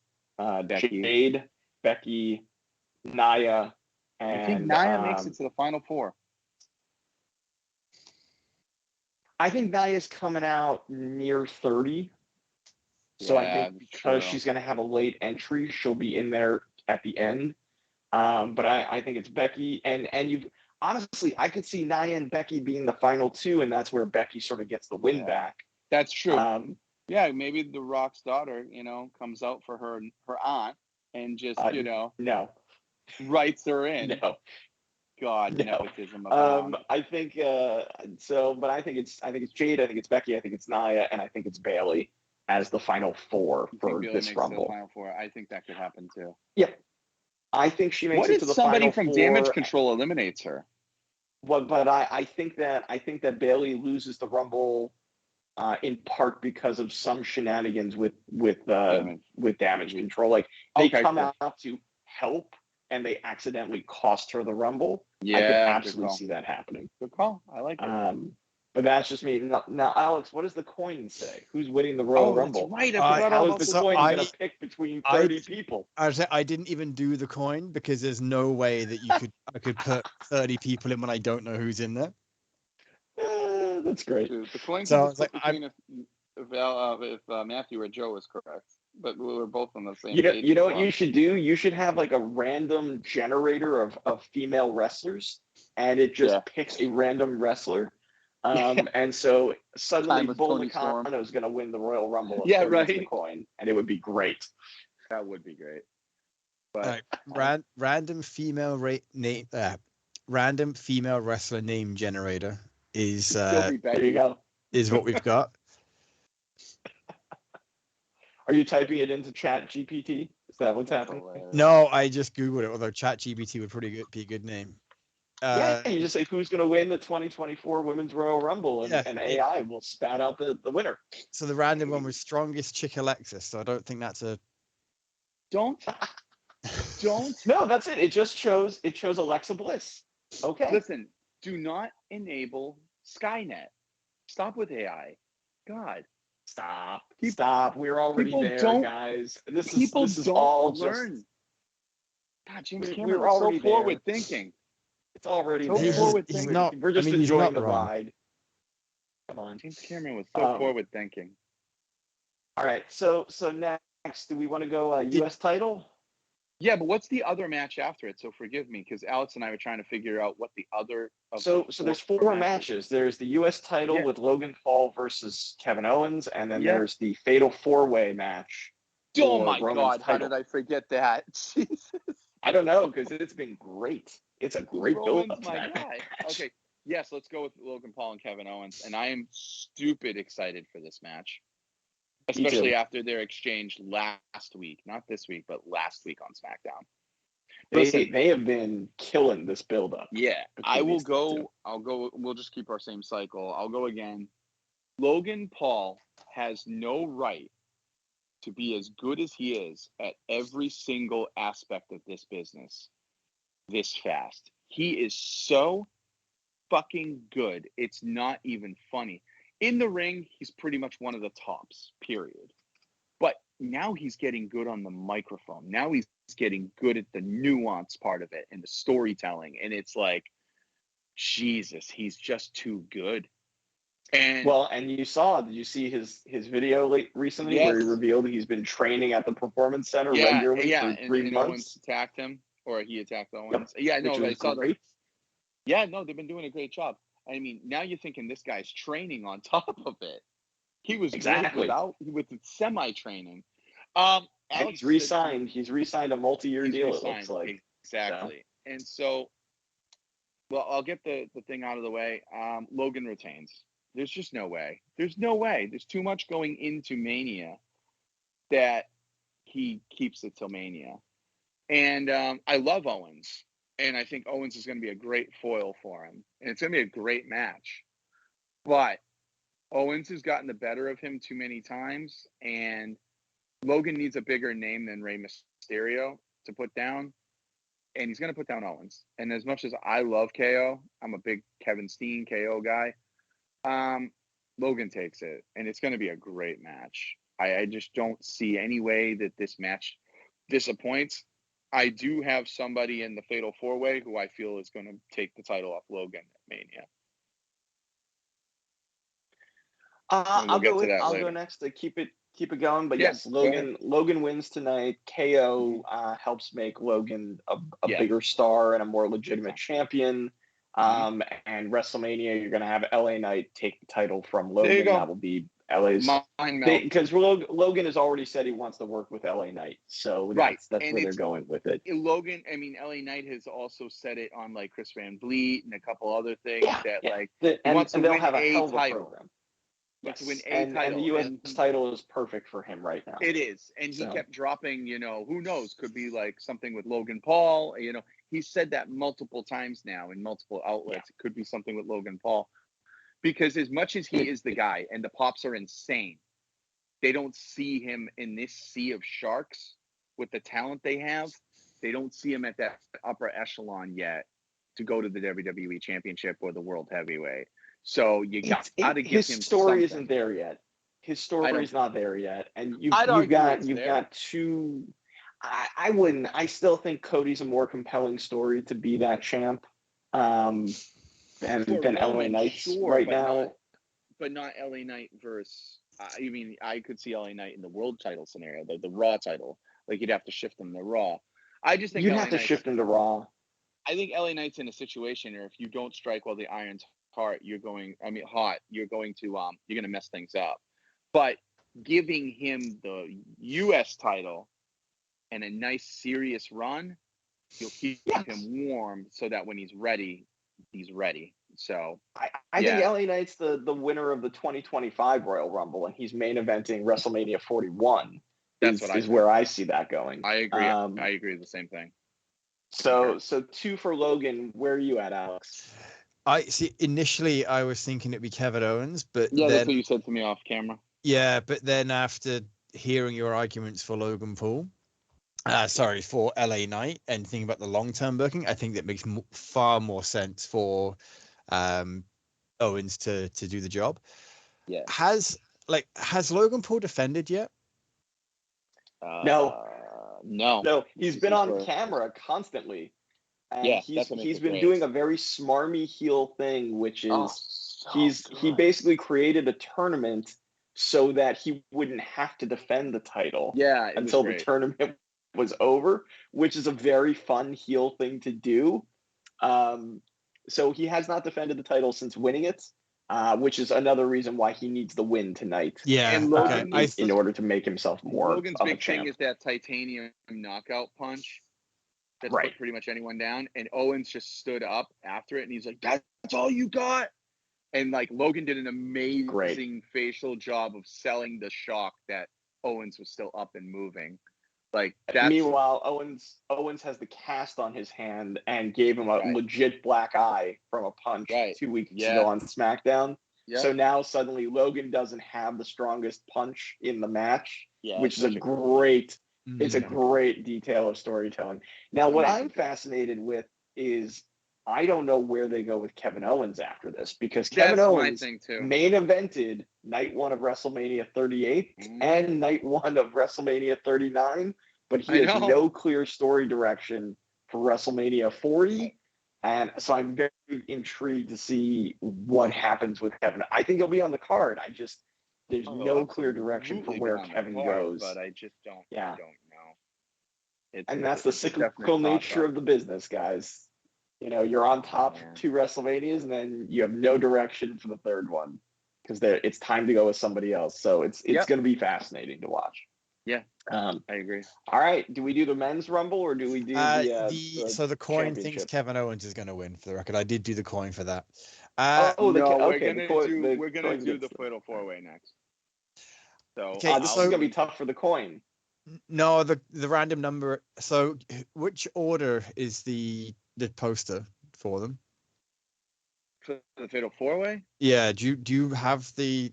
Jade, Becky, Nia, and I think Nia makes it to the Final Four. I think Nia's coming out near 30. So I think because she's going to have a late entry, she'll be in there at the end. But I think it's Becky, and you honestly, I could see Nia and Becky being the final two, and that's where Becky sort of gets the win back. That's true. Maybe the Rock's daughter, comes out for her aunt and just, no, writes her in. No. God, no. nepotism abound. I think but I think it's Jade, I think it's Becky, I think it's Nia, and I think it's Bayley as the Final Four for this Rumble. Final Four. I think that could happen too. Yeah. I think she makes it to the Final Four. What if somebody from Damage Control eliminates her? But I think that Bayley loses the Rumble in part because of some shenanigans with Damage Control. Like they come out to help and they accidentally cost her the Rumble. Yeah, I could absolutely see that happening. Good call. I like it. But that's just me. Now, Alex, what does the coin say? Who's winning the Royal Rumble? That's right. I forgot all about the coin going to pick between 30 people? I didn't even do the coin because there's no way that I could put 30 people in when I don't know who's in there. That's great. The coin can between if Matthew or Joe is correct. But we were both on the same page. You know what you should do? You should have like a random generator of female wrestlers, and it just picks a random wrestler. And so suddenly Bull Nakano is going to win the Royal Rumble. The coin, and it would be great. That would be great. But random female wrestler name generator is there you go. Is what we've got. Are you typing it into Chat GPT? Is that what's happening? No, I just Googled it. Although Chat GPT would be a good name. You just say who's going to win the 2024 Women's Royal Rumble, and AI will spout out the winner. So the random one was strongest chick Alexis. So I don't think that's a. Don't. No, that's it. It just shows Alexa Bliss. Okay. Listen, do not enable Skynet. Stop with AI. God. Stop. We're already there, guys. This is all learn. God, James Cameron we're already so forward thinking. It's already so there. Forward he's thinking. Not, we're just enjoying the ride. Come on. James Cameron was so forward thinking. All right. So next, do we want to go U.S. title? Yeah, but what's the other match after it? So forgive me, because Alex and I were trying to figure out what the other. So there's four matches. There's the U.S. title with Logan Paul versus Kevin Owens, and then there's the Fatal 4-Way match. Oh my God! How did I forget that? Jesus. I don't know, because it's been great. It's a great build-up. My guy. Okay, yes, let's go with Logan Paul and Kevin Owens, and I am stupid excited for this match. Especially after their exchange last week, not this week, but last week on SmackDown. Listen, they have been killing this build-up. yeah, between I will these go. two. I'll go. We'll just keep our same cycle. I'll go again. Logan Paul has no right to be as good as he is at every single aspect of this business this fast. He is so fucking good. It's not even funny. In the ring, he's pretty much one of the tops, period. But now he's getting good on the microphone. Now he's getting good at the nuance part of it and the storytelling. And it's like, Jesus, he's just too good. And Well, and did you see his video recently where he Yes. revealed he's been training at the Performance Center regularly for 3 and months? Owens attacked him, or he attacked Owens. Yep. Yeah, no, Which I was saw great. that. Yeah, no, they've been doing a great job. I mean, now you're thinking this guy's training on top of it. He was Exactly. great with the semi-training. And Alex he's re-signed. He's re-signed a multi-year deal, re-signed, it looks like. exactly. So. And so, well, I'll get the thing out of the way. Logan retains. There's just no way. There's no way. There's too much going into Mania that he keeps it till Mania. And I love Owens. And I think Owens is going to be a great foil for him. And it's going to be a great match. But Owens has gotten the better of him too many times. And Logan needs a bigger name than Rey Mysterio to put down. And he's going to put down Owens. And as much as I love KO, I'm a big Kevin Steen KO guy. Logan takes it. And it's going to be a great match. I just don't see any way that this match disappoints. I do have somebody in the Fatal 4-Way who I feel is going to take the title off Logan at Mania. I'll later. go next to keep it going. But Yes, Logan wins tonight. KO helps make Logan a bigger star and a more legitimate champion. And WrestleMania, you're going to have LA Knight take the title from Logan. There you go. That will be LA's. Because Logan has already said he wants to work with LA Knight. So that's where they're going with it. Logan, I mean, LA Knight has also said it on like Chris Van Vliet and a couple other things and they'll have a hell of a program. Yes. To win and title. The U.S. title is perfect for him right now. It is. And he kept dropping, who knows, could be like something with Logan Paul. He's said that multiple times now in multiple outlets. It could be something with Logan Paul. Because as much as he is the guy and the Pops are insane, they don't see him in this sea of sharks with the talent they have. They don't see him at that upper echelon yet to go to the WWE Championship or the World Heavyweight. So you got to give him his story something. Isn't there yet. His story's not there yet, and you've got two. I still think Cody's a more compelling story to be that champ, than LA Knight right now. But not LA Knight versus. I could see LA Knight in the world title scenario, the Raw title. Like you'd have to shift him to Raw. I just think you'd have to shift him to Raw. I think LA Knight's in a situation where if you don't strike while the iron's hot, you're going to mess things up. But giving him the U.S. title and a nice serious run, you'll keep him warm so that when he's ready. So I think LA Knight's the winner of the 2025 Royal Rumble, and he's main eventing WrestleMania 41. Is where I see that going. I agree. I agree with the same thing. So 2 for Logan. Where are you at, Alex? I see. Initially, I was thinking it'd be Kevin Owens, but that's what you said to me off camera. Yeah, but then after hearing your arguments for Logan Paul, for LA Knight, and thinking about the long-term booking, I think that makes far more sense for Owens to do the job. Yeah. Has Logan Paul defended yet? No. He's been on for... camera constantly. And he's been doing a very smarmy heel thing, which is he basically created a tournament so that he wouldn't have to defend the title until the tournament was over, which is a very fun heel thing to do. So he has not defended the title since winning it, which is another reason why he needs the win tonight. Yeah, and Logan, in order to make himself more. Logan's of big a champ. thing is that titanium knockout punch. That's put pretty much anyone down. And Owens just stood up after it, and he's like, "That's all you got." And like Logan did an amazing facial job of selling the shock that Owens was still up and moving. Like that's Meanwhile, Owens has the cast on his hand and gave him a legit black eye from a punch 2 weeks ago on SmackDown. Yep. So now suddenly Logan doesn't have the strongest punch in the match, which is a great detail of storytelling. Now, what I'm fascinated with is I don't know where they go with Kevin Owens after this, because Kevin Owens main evented night 1 of WrestleMania 38 and night 1 of WrestleMania 39, but he has no clear story direction for WrestleMania 40. And so I'm very intrigued to see what happens with Kevin. I think he'll be on the card. There's no clear direction for where Kevin goes. But I just don't. I don't know. And that's the cyclical nature of the business, guys. You know, you're on top 2 WrestleManias, and then you have no direction for the third one because it's time to go with somebody else. So it's going to be fascinating to watch. Yeah, I agree. All right, do we do the men's rumble or do we do so the coin thinks Kevin Owens is going to win? For the record, I did do the coin for that. We're gonna do the Fatal 4-Way next. So this is gonna be tough for the coin. No, the random number. So which order is the poster for them? For the Fatal 4-Way? Yeah. Do you have the?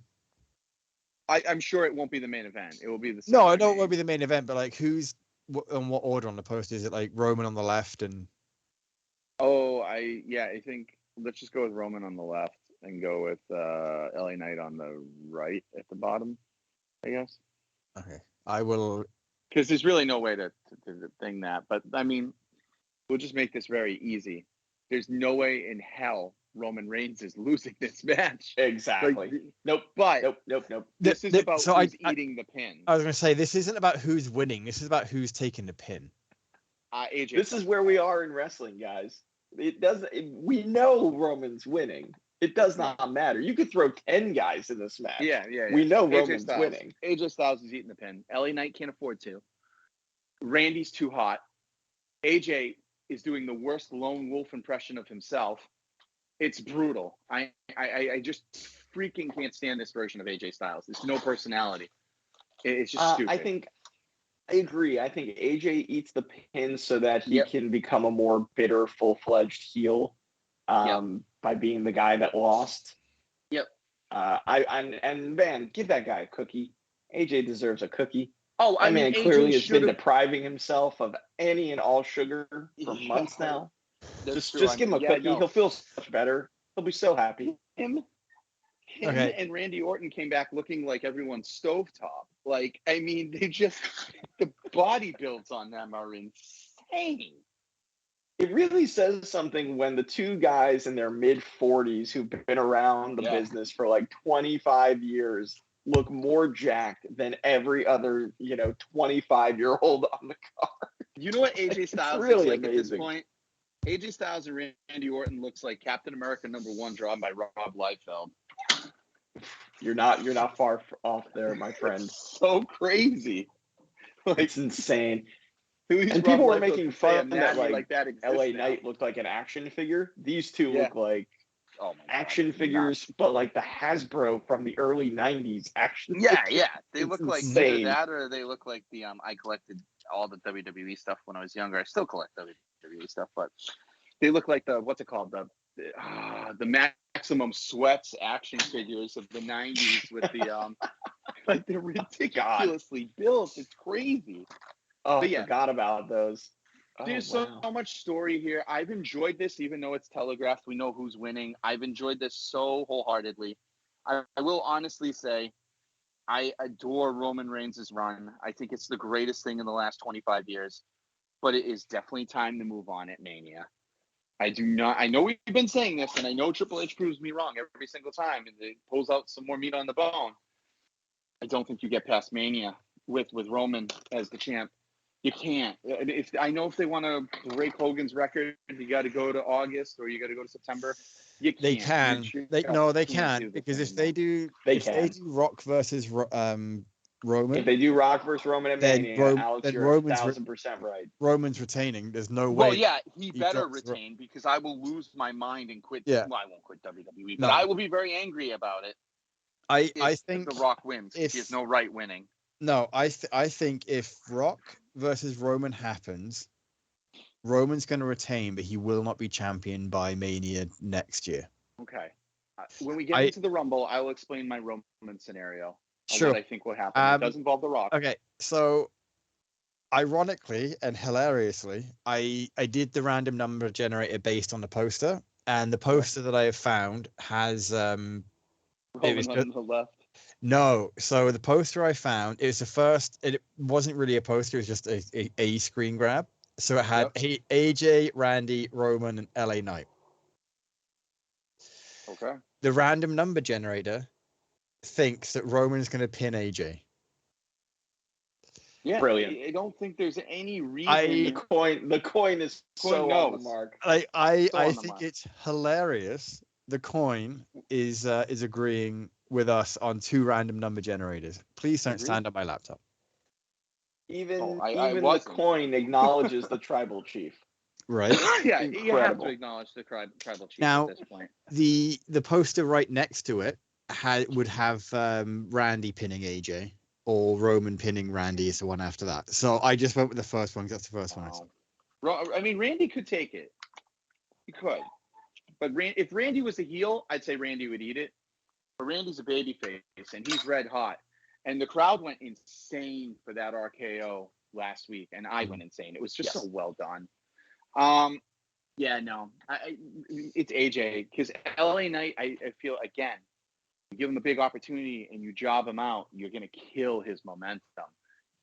I'm sure it won't be the main event. It will be the. No, I know it won't be the main event, but like who's on what order on the poster? Is it like Roman on the left and? I think let's just go with Roman on the left and go with LA Knight on the right at the bottom, I guess. Okay, I will. Because there's really no way to thing that, but I mean, we'll just make this very easy. There's no way in hell Roman Reigns is losing this match. Exactly. Nope. This is about who's eating the pin. I was going to say, this isn't about who's winning. This is about who's taking the pin. AJ. This is where we are in wrestling, guys. We know Roman's winning. It does not matter. You could throw 10 guys in this match. Yeah. We know Roman's winning. AJ Styles is eating the pin. LA Knight can't afford to. Randy's too hot. AJ is doing the worst lone wolf impression of himself. It's brutal. I just freaking can't stand this version of AJ Styles. There's no personality. It's just stupid. I agree. I think AJ eats the pin so that he can become a more bitter, full-fledged heel by being the guy that lost. Yep. Man, give that guy a cookie. AJ deserves a cookie. Oh, I mean, clearly has been depriving himself of any and all sugar for months now. Just give him a cookie. No. He'll feel so much better. He'll be so happy. Him and Randy Orton came back looking like everyone's stovetop. Like, I mean, the body builds on them are insane. It really says something when the two guys in their mid-40s who've been around the business for like 25 years look more jacked than every other, 25-year-old on the card. You know what AJ Styles really is like amazing. At this point? AJ Styles and Randy Orton looks like Captain America #1 drawn by Rob Liefeld. You're not far off there, my friend. It's so crazy. It's insane. And people were making fun that LA Knight looked like an action figure. These two look like action figures, but like the Hasbro from the early 90s action figures. Yeah. They look like either that or they look like the I collected all the WWE stuff when I was younger. I still collect WWE stuff, but they look like the what's it called? The Maximum Sweats action figures of the 90s with the like they're ridiculously built. It's crazy. Oh, I forgot about those. There's so much story here. I've enjoyed this, even though it's telegraphed. We know who's winning. I've enjoyed this so wholeheartedly. I will honestly say I adore Roman Reigns' run. I think it's the greatest thing in the last 25 years. But it is definitely time to move on at Mania. I know we've been saying this, and I know Triple H proves me wrong every single time, and it pulls out some more meat on the bone. I don't think you get past Mania with Roman as the champ. You can't. If they want to break Hogan's record, you got to go to August or you got to go to September. You can't. They can. They can't because if they do Rock versus Roman. If they do Rock versus Roman at Mania, Alex, you're 1,000% right. Roman's retaining. There's no way. Well, yeah, he better retain because I will lose my mind and quit. Yeah. Well, I won't quit WWE, but I will be very angry about it. I think The Rock wins. He has no right winning. No, I think if Rock versus Roman happens, Roman's going to retain, but he will not be champion by Mania next year. Okay. When we get I- into the Rumble, I will explain my Roman scenario on Sure. what I think will happen. It does involve The Rock. Okay, so ironically and hilariously, I did the random number generator based on the poster, and the poster that I have found has Roman was on the left. no. So the poster I found, it was the first. It wasn't really a poster; it was just a screen grab. So it had AJ, Randy, Roman, and LA Knight. Okay. The random number generator thinks that Roman's going to pin AJ. Yeah, Brilliant. I don't think there's any The reason. coin is so on the knows. mark. I So on the think mark. it's hilarious. The coin is agreeing with us on 2 random number generators. Please don't Agreed. stand on my laptop. Even I the wasn't. coin acknowledges the tribal chief. Right. Yeah, you have Incredible. to acknowledge the tribal chief Now, at this point. The poster right next to it would have Randy pinning AJ, or Roman pinning Randy is the one after that. So I just went with the first one because that's the first one I saw. I mean, Randy could take it. He could. But if Randy was a heel, I'd say Randy would eat it. But Randy's a babyface, and he's red hot. And the crowd went insane for that RKO last week, and I went insane. It was just so well done. Yeah, no, it's AJ, because LA Knight, I feel, again, you give him a big opportunity and you job him out, you're going to kill his momentum.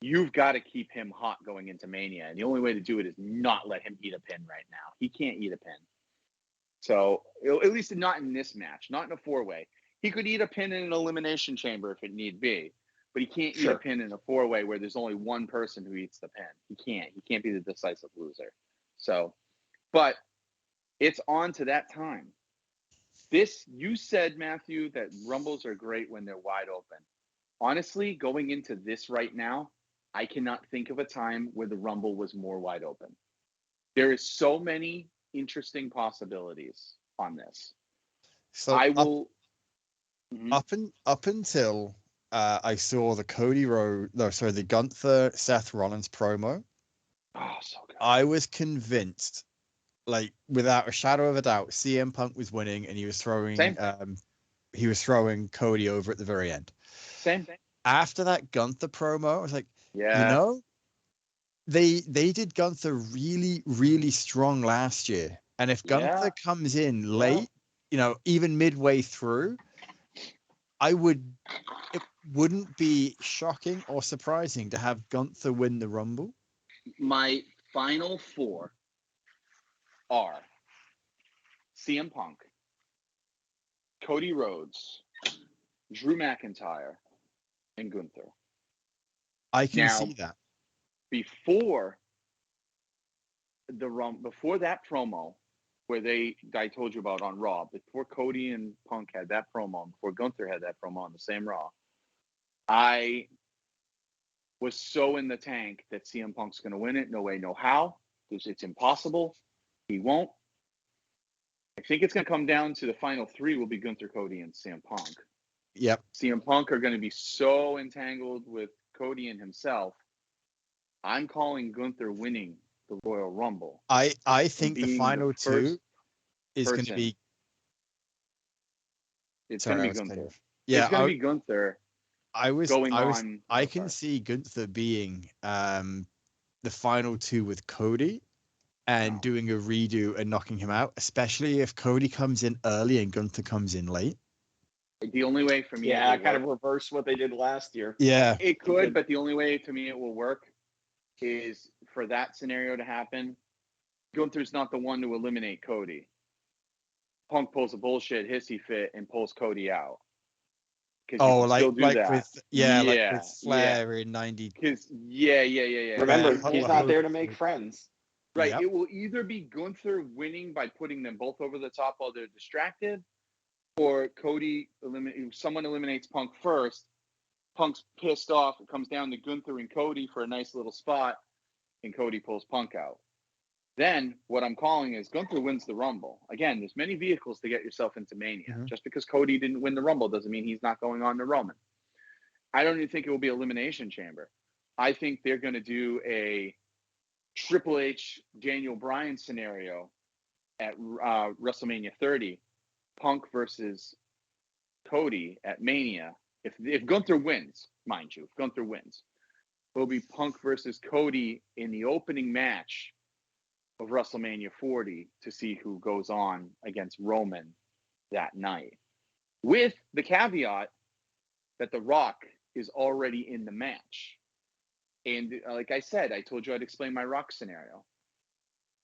You've got to keep him hot going into Mania, and the only way to do it is not let him eat a pin right now. He can't eat a pin. So, at least not in this match, not in a 4-way. He could eat a pin in an elimination chamber if it need be, but he can't eat a pin in a 4-way where there's only one person who eats the pin. He can't be the decisive loser. So, but it's on to that time. You said, Matthew, that Rumbles are great when they're wide open. Honestly, going into this right now, I cannot think of a time where the Rumble was more wide open. There is so many interesting possibilities on this. So I will up until I saw the the Gunther Seth Rollins promo. Oh, so good. I was convinced, like without a shadow of a doubt, CM Punk was winning, and he was throwing Cody over at the very end. Same thing. After that Gunther promo, I was like, yeah, they did Gunther really, really strong last year, and if Gunther comes in late, even midway through, it wouldn't be shocking or surprising to have Gunther win the Rumble. My final 4 are CM Punk, Cody Rhodes, Drew McIntyre, and Gunther. I can see that. Before that promo where I told you about on Raw, before Cody and Punk had that promo, before Gunther had that promo on the same Raw, I was so in the tank that CM Punk's going to win it. No way, no how. It's impossible. He won't. I think it's going to come down to the final 3 will be Gunther, Cody, and CM Punk. Yep. CM Punk are going to be so entangled with Cody and himself. I'm calling Gunther winning the Royal Rumble. I think the final 2 is going to be. It's going to be Gunther. Yeah, it's going to be Gunther. I can see Gunther being the final 2 with Cody and doing a redo and knocking him out, especially if Cody comes in early and Gunther comes in late. The only way for me, kind of reverse what they did last year. Yeah, it could, but the only way to me it will work is for that scenario to happen. Gunther's not the one to eliminate Cody. Punk pulls a bullshit hissy fit and pulls Cody out. Like with Flair in 90. Remember, he's not there to make friends. Right. Yep. It will either be Gunther winning by putting them both over the top while they're distracted, or someone eliminates Punk first. Punk's pissed off. It comes down to Gunther and Cody for a nice little spot, and Cody pulls Punk out. Then what I'm calling is Gunther wins the Rumble. Again, there's many vehicles to get yourself into Mania. Mm-hmm. Just because Cody didn't win the Rumble doesn't mean he's not going on to Roman. I don't even think it will be Elimination Chamber. I think they're going to do a Triple H Daniel Bryan scenario at WrestleMania 30, Punk versus Cody at Mania. If Gunther wins, mind you, if Gunther wins, it'll be Punk versus Cody in the opening match of WrestleMania 40 to see who goes on against Roman that night. With the caveat that The Rock is already in the match. And like I said, I told you I'd explain my Rock scenario.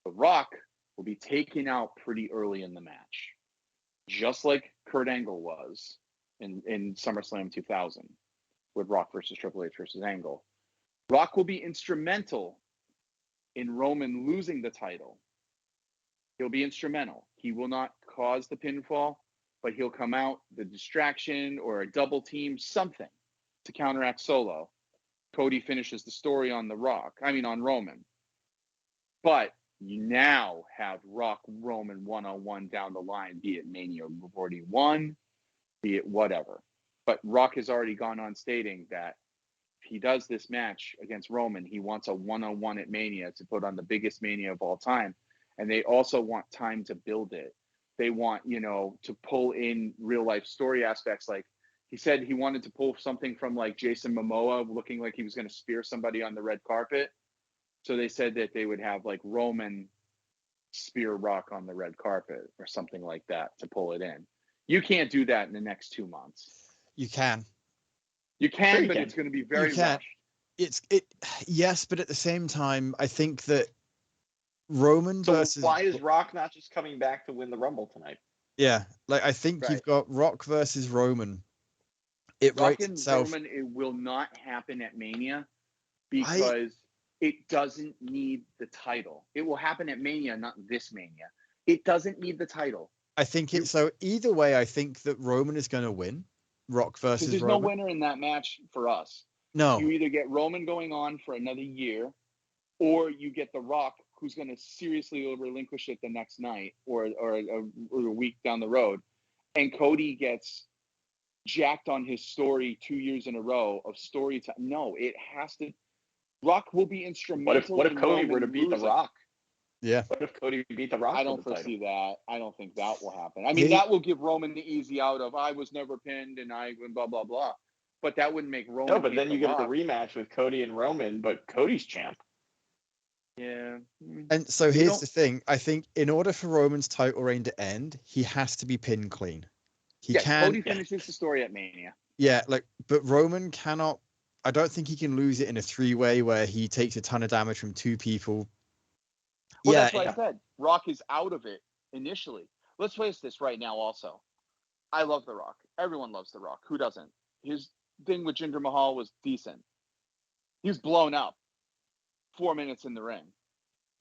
The Rock will be taken out pretty early in the match, just like Kurt Angle was in SummerSlam 2000 with Rock versus Triple H versus Angle. Rock will be instrumental in Roman losing the title. He'll be instrumental. He will not cause the pinfall, but he'll come out, the distraction or a double team, something to counteract Solo. Cody finishes the story on on Roman. But you now have Rock Roman one-on-one down the line, be it Mania 41, be it whatever. But Rock has already gone on stating that if he does this match against Roman, he wants a one-on-one at Mania to put on the biggest Mania of all time. And they also want time to build it. They want, to pull in real-life story aspects. Like he said he wanted to pull something from like Jason Momoa looking like he was going to spear somebody on the red carpet. So they said that they would have like Roman spear Rock on the red carpet or something like that to pull it in. You can't do that in the next 2 months. You can. You can, Sure, but it's going to be very rushed. Yes, but at the same time, I think that Roman versus. Why is Rock not just coming back to win the Rumble tonight? Yeah, like I think Right. you've got Rock versus Roman. It Rock writes and itself. Roman, it will not happen at Mania because it doesn't need the title. It will happen at Mania, not this Mania. It doesn't need the title. I think it's so. Either way, I think that Roman is going to win. Rock versus There's Roman. no winner in that match for us. No. You either get Roman going on for another year, or you get The Rock, who's going to seriously relinquish it the next night or a week down the road, and Cody gets jacked on his story 2 years in a row of story time. No, it has to. Rock will be instrumental. What if Cody Roman were to beat losing. The Rock? Yeah. What if Cody beat The Rock? I don't for the foresee title? that. I don't think that will happen. I mean, that will give Roman the easy out of I was never pinned and I blah blah blah. But that wouldn't make Roman. No, but then you get Rock. the rematch with Cody and Roman, but Cody's champ. Yeah. And so here's the thing. I think in order for Roman's title reign to end, he has to be pinned clean. Cody finishes the story at Mania. Yeah, but Roman cannot. I don't think he can lose it in a 3-way where he takes a ton of damage from 2 people. Well, that's what I said. Rock is out of it initially. Let's face this right now also. I love The Rock. Everyone loves The Rock. Who doesn't? His thing with Jinder Mahal was decent. He was blown up 4 minutes in the ring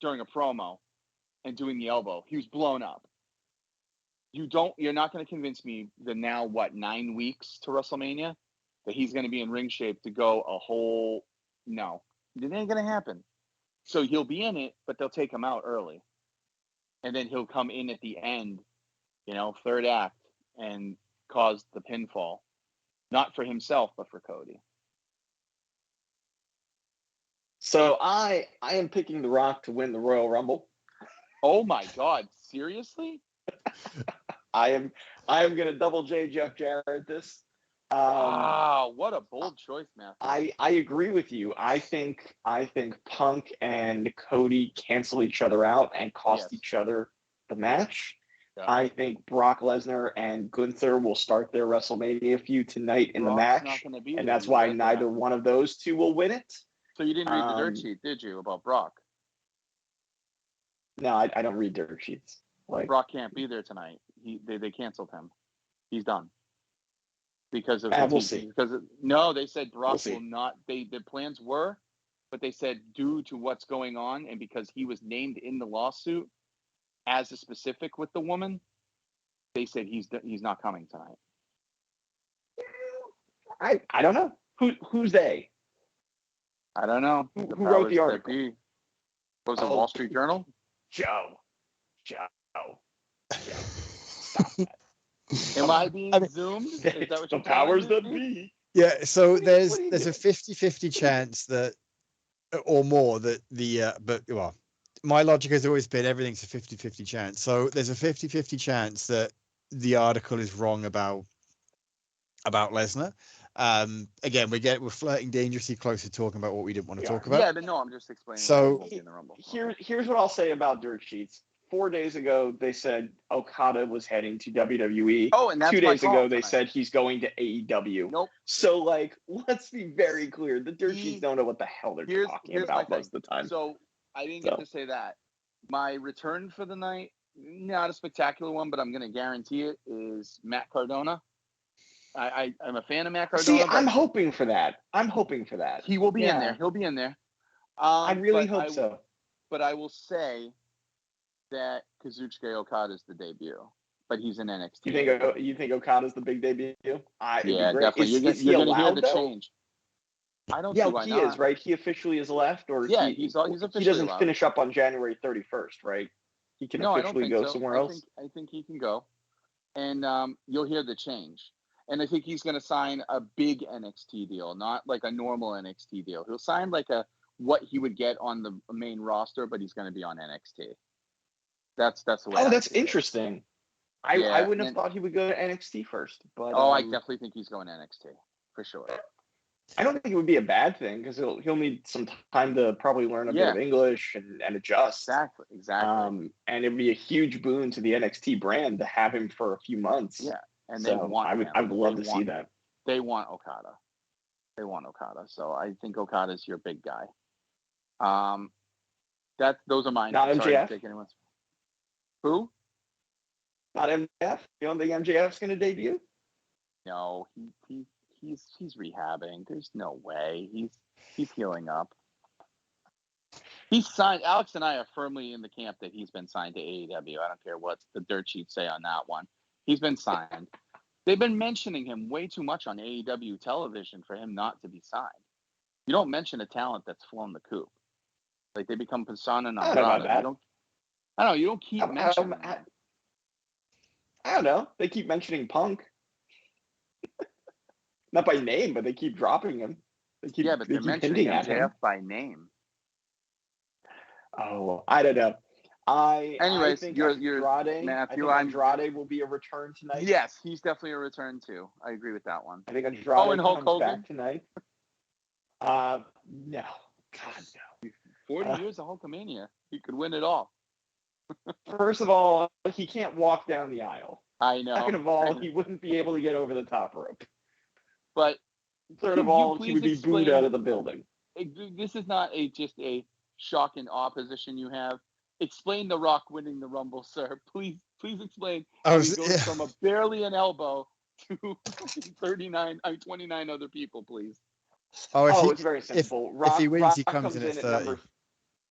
during a promo and doing the elbow. He was blown up. You're not going to convince me that now, 9 weeks to WrestleMania, that he's going to be in ring shape to go a whole, no, it ain't going to happen. So he'll be in it, but they'll take him out early. And then he'll come in at the end, third act, and cause the pinfall. Not for himself, but for Cody. So I am picking The Rock to win the Royal Rumble. Oh my God! Seriously? I am going to double J Jeff Jarrett this. Wow, what a bold choice, Matthew. I agree with you. I think Punk and Cody cancel each other out and cost each other the match. Yeah. I think Brock Lesnar and Gunther will start their WrestleMania feud tonight in the match, and that's why neither one of those two will win it. So you didn't read the dirt sheet, did you, about Brock? No, I don't read dirt sheets. Brock can't be there tonight. They canceled him. He's done. Because of we'll see. They said Brock will not. The plans were, but they said due to what's going on and because he was named in the lawsuit as a specific with the woman, they said he's not coming tonight. I don't know who's they. I don't know. Who wrote the article? Was it Wall Street Journal? Joe. Stop that. Am I being zoomed? Is that what the powers that be? Yeah, so there's a 50-50 chance that or more that but well, my logic has always been everything's a 50-50 chance. So there's a 50-50 chance that the article is wrong about Lesnar. Again, we're flirting dangerously close to talking about what we didn't want to talk about. Yeah, but no, I'm just explaining. So why in the Rumble. Here's what I'll say about dirt sheets. 4 days ago, they said Okada was heading to WWE. Oh, and that's 2 days ago, they tonight. said he's going to AEW. Nope. So, like, let's be very clear. The dirt sheets don't know what the hell they're talking about most of the time. So I didn't get to say that. My return for the night, not a spectacular one, but I'm going to guarantee it, is Matt Cardona. I'm a fan of Matt Cardona. See, I'm hoping for that. He will be in there. He'll be in there. I really hope so. But I will say that Kazuchika Okada is the debut, but he's in NXT. You think Okada's the big debut? Yeah, definitely. You're going to hear the change. I don't see why not. Is, right? He officially is left, or yeah, he's officially he doesn't left. finish up on January 31st, right? He can officially go somewhere else. I think he can go, and you'll hear the change. And I think he's going to sign a big NXT deal, not like a normal NXT deal. He'll sign like what he would get on the main roster, but he's going to be on NXT. That's the way. Oh, that's interesting. I wouldn't have thought he would go to NXT first, but I definitely think he's going to NXT for sure. I don't think it would be a bad thing because he'll need some time to probably learn a bit of English and adjust. Exactly. And it'd be a huge boon to the NXT brand to have him for a few months. Yeah, and they want. I would love to see that. They want Okada. So I think Okada's your big guy. Those are mine. Not MJF. Who? Not MJF. You don't think MJF's going to debut? No, he's rehabbing. There's no way. He's healing up. He's signed. Alex and I are firmly in the camp that he's been signed to AEW. I don't care what the dirt sheets say on that one. He's been signed. They've been mentioning him way too much on AEW television for him not to be signed. You don't mention a talent that's flown the coop. Like they become persona non grata. I don't know. You don't keep mentioning him. I don't know. They keep mentioning Punk. Not by name, but they keep dropping him. But they're mentioning MJF by name. Oh, I don't know. Anyways, I think you're Matthew. Andrade will be a return tonight. Yes, he's definitely a return too. I agree with that one. I think Andrade and Hulk comes Hogan? back tonight. No. God, no. 40 years of Hulkamania. He could win it all. First of all, he can't walk down the aisle. I know. Second of all, he wouldn't be able to get over the top rope. But third of all, he would be booed out of the building. This is not just a shock and awe position you have. Explain The Rock winning the Rumble, sir. Please explain how he goes from a barely an elbow to 29 other people, please. It's very simple. If he wins, he comes in at 30.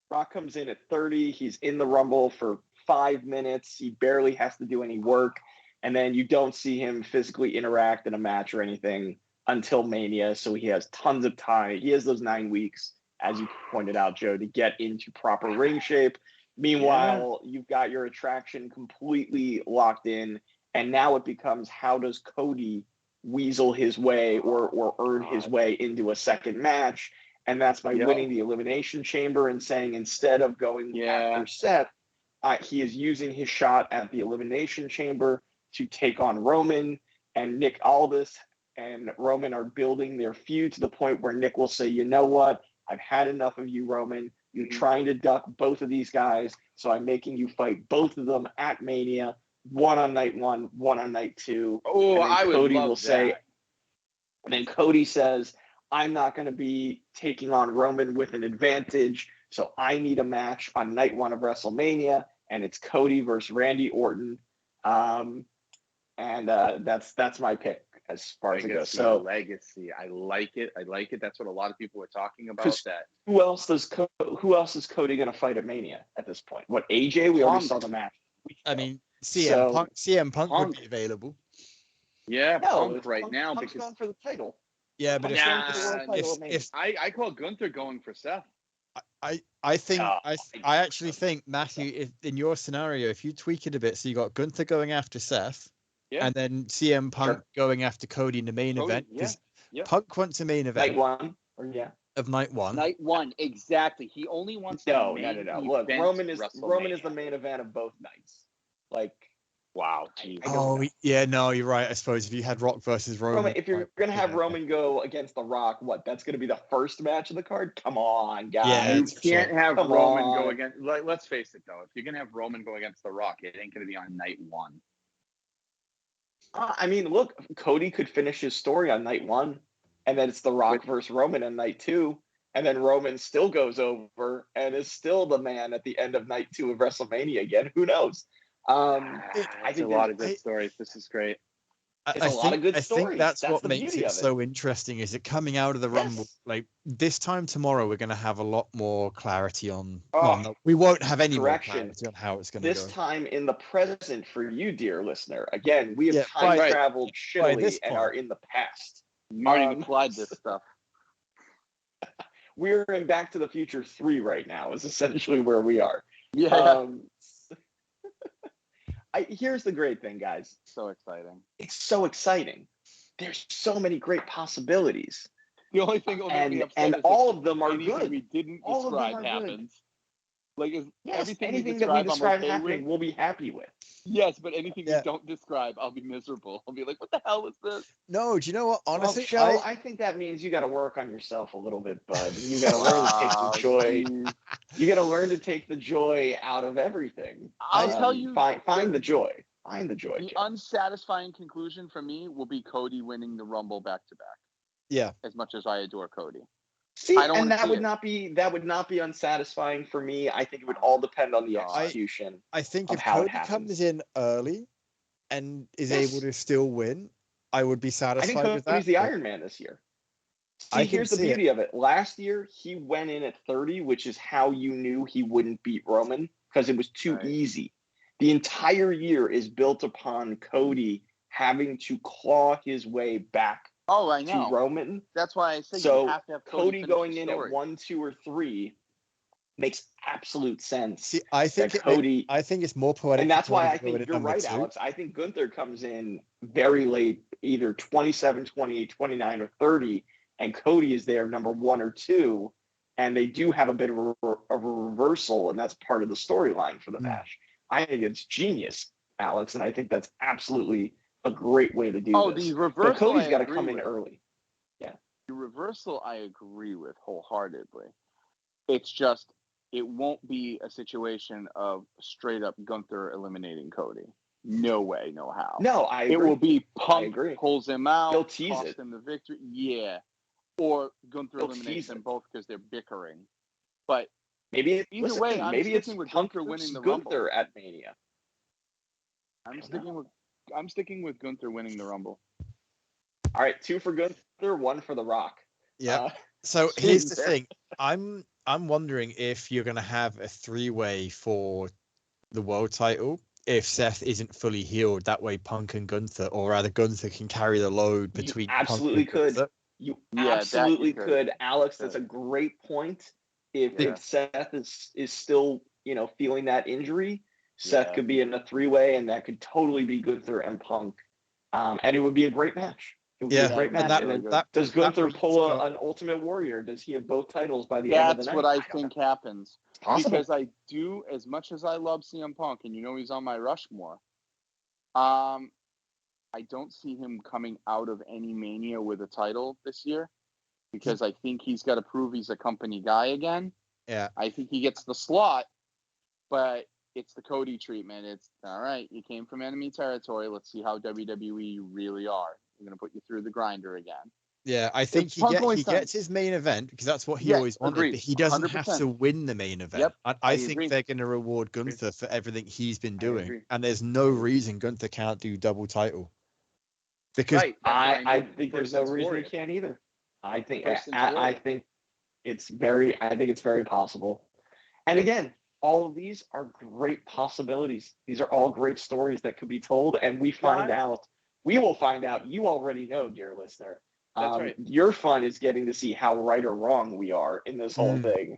Rock comes in at 30. He's in the Rumble for 5 minutes. He barely has to do any work. And then you don't see him physically interact in a match or anything until Mania. So he has tons of time. He has those 9 weeks, as you pointed out, Joe, to get into proper ring shape. Meanwhile, you've got your attraction completely locked in. And now it becomes, how does Cody weasel his way or earn his way into a second match? And that's by winning the Elimination Chamber and saying, instead of going after Seth, he is using his shot at the Elimination Chamber to take on Roman. And Nick Aldis and Roman are building their feud to the point where Nick will say, you know what? I've had enough of you, Roman. You're trying to duck both of these guys, so I'm making you fight both of them at Mania, one on night 1, one on night 2. Oh, I would Cody love will that. say, and then Cody says, I'm not going to be taking on Roman with an advantage, so I need a match on night 1 of WrestleMania, and it's Cody versus Randy Orton. And that's my pick as far as it goes. So legacy, I like it. That's what a lot of people were talking about. That who else is Cody going to fight at Mania at this point? What, AJ? We already saw the match. I mean, CM Punk would be available. Yeah, Punk right Punk's now because going for the title. Yeah, but if I call Gunther going for Seth. I actually think, Matthew, in your scenario, if you tweak it a bit, so you got Gunther going after Seth, and then CM Punk going after Cody in the main event, because Punk wants a main event. Night 1, of night one. Night one, exactly. He only wants No. the main Look, event Roman is the WrestleMania. main event of both nights. Like, Wow. I don't Oh know. yeah, no, you're right. I suppose if you had Rock versus Roman, If you're gonna have yeah. Roman go against The Rock, what? That's gonna be the first match of the card? Come on, guys. Yeah, You it's can't sure. have Come Roman on. go against. Like, let's face it, though. If you're gonna have Roman go against The Rock, it ain't gonna be on night one. I mean, look, Cody could finish his story on night one, and then it's The Rock versus Roman on night two, and then Roman still goes over and is still the man at the end of night two of WrestleMania again. Who knows? I think a lot of good stories. This is great. It's a lot of good I think stories. that's That's what the makes beauty it of it. so interesting. Is it coming out of the Rumble? Yes. Like this time tomorrow, we're going to have a lot more clarity on. Oh, well, no, we won't have any more correction. clarity on how it's going to This go. time in the present for you, dear listener. Again, we have Yeah, time by- traveled by shittily this and point. are in the past. Marty McFly this stuff. We're in Back to the Future 3 right now, is essentially where we are. Yeah. Here's the great thing, guys. So exciting. It's so exciting. There's so many great possibilities. The only thing that will make me upset and is all if of them are anything good. we didn't All of them describe are good. happens. Like, is Yes, everything anything we that we describe, describe I'm okay happening, with. we'll be happy with. Yes, but anything Yeah. we don't describe, I'll be miserable. I'll be like, what the hell is this? No, do you know what? Honestly, well, Joe, I think that means you got to work on yourself a little bit, bud. You got to learn to take the joy. Geez. You got to learn to take the joy out of everything. I'll tell you, find the joy. Find the joy. The Joe. unsatisfying conclusion for me will be Cody winning the Rumble back to back. Yeah. As much as I adore Cody. See, I don't and wanna that see would not be unsatisfying for me. I think it would all depend on the God. execution. I think of if how it Cody happens. comes in early and is Yes. able to still win, I would be I think satisfied with that. Cody's the Iron Man this year. I See, can here's the see beauty of it. Last year, he went in at 30, which is how you knew he wouldn't beat Roman because it was too Right. easy. The entire year is built upon Cody having to claw his way back Oh, I to know. Roman. That's why I say So you have to have Cody finish going the in story. at 1, 2, or 3 makes absolute sense. See, I think Cody, I think it's more poetic. and that's for why Cody I to go in think at you're number right, 2. Alex. I think Gunther comes in very late, either 27, 28, 29, or 30, and Cody is there number 1 or 2, and they do have a bit of a reversal, and that's part of the storyline for the match. I think it's genius, Alex, and I think that's absolutely a great way to do this. The reversal, but Cody's I got to agree come in with. early. The reversal, I agree with wholeheartedly. It's just, it won't be a situation of straight up Gunther eliminating Cody. No way, no how. No, I agree. It will be I Punk agree. pulls him out, He'll tease cost it. him the victory. Yeah. Or Gunther He'll eliminates tease them it. both because they're bickering. But Maybe either way, I'm maybe it's sticking with Punk Gunther versus winning the Gunther Rumble. at Mania. I'm sticking with Gunther winning the Rumble. All right, 2 for Gunther, 1 for The Rock. Yeah. So here's the thing. I'm wondering if you're going to have a 3-way for the world title if Seth isn't fully healed. That way Punk and Gunther, or rather Gunther, can carry the load between absolutely Punk and could. You absolutely could. Alex, that's a great point. If Seth is still, feeling that injury, Seth could be in a 3-way, and that could totally be Gunther and Punk. And it would be a great match. It would be a great match. Does Gunther pull an Ultimate Warrior? Does he have both titles by the end of the night? That's what I think happens. Possible. Because I do, as much as I love CM Punk, and he's on my Rushmore, I don't see him coming out of any Mania with a title this year, because I think he's got to prove he's a company guy again. Yeah. I think he gets the slot, but it's the Cody treatment. It's, all right, you came from enemy territory. Let's see how WWE you really are. We're going to put you through the grinder again. Yeah, I think he gets his main event because that's what he always wanted. But he doesn't 100%. have to win the main event. Yep, I think they're going to reward Gunther for everything he's been doing, and there's no reason Gunther can't do double title. Because I think there's no reason he can't either. I think it's very possible. And again, all of these are great possibilities. These are all great stories that could be told, and we will find out. You already know, dear listener. That's right. Your fun is getting to see how right or wrong we are in this whole thing,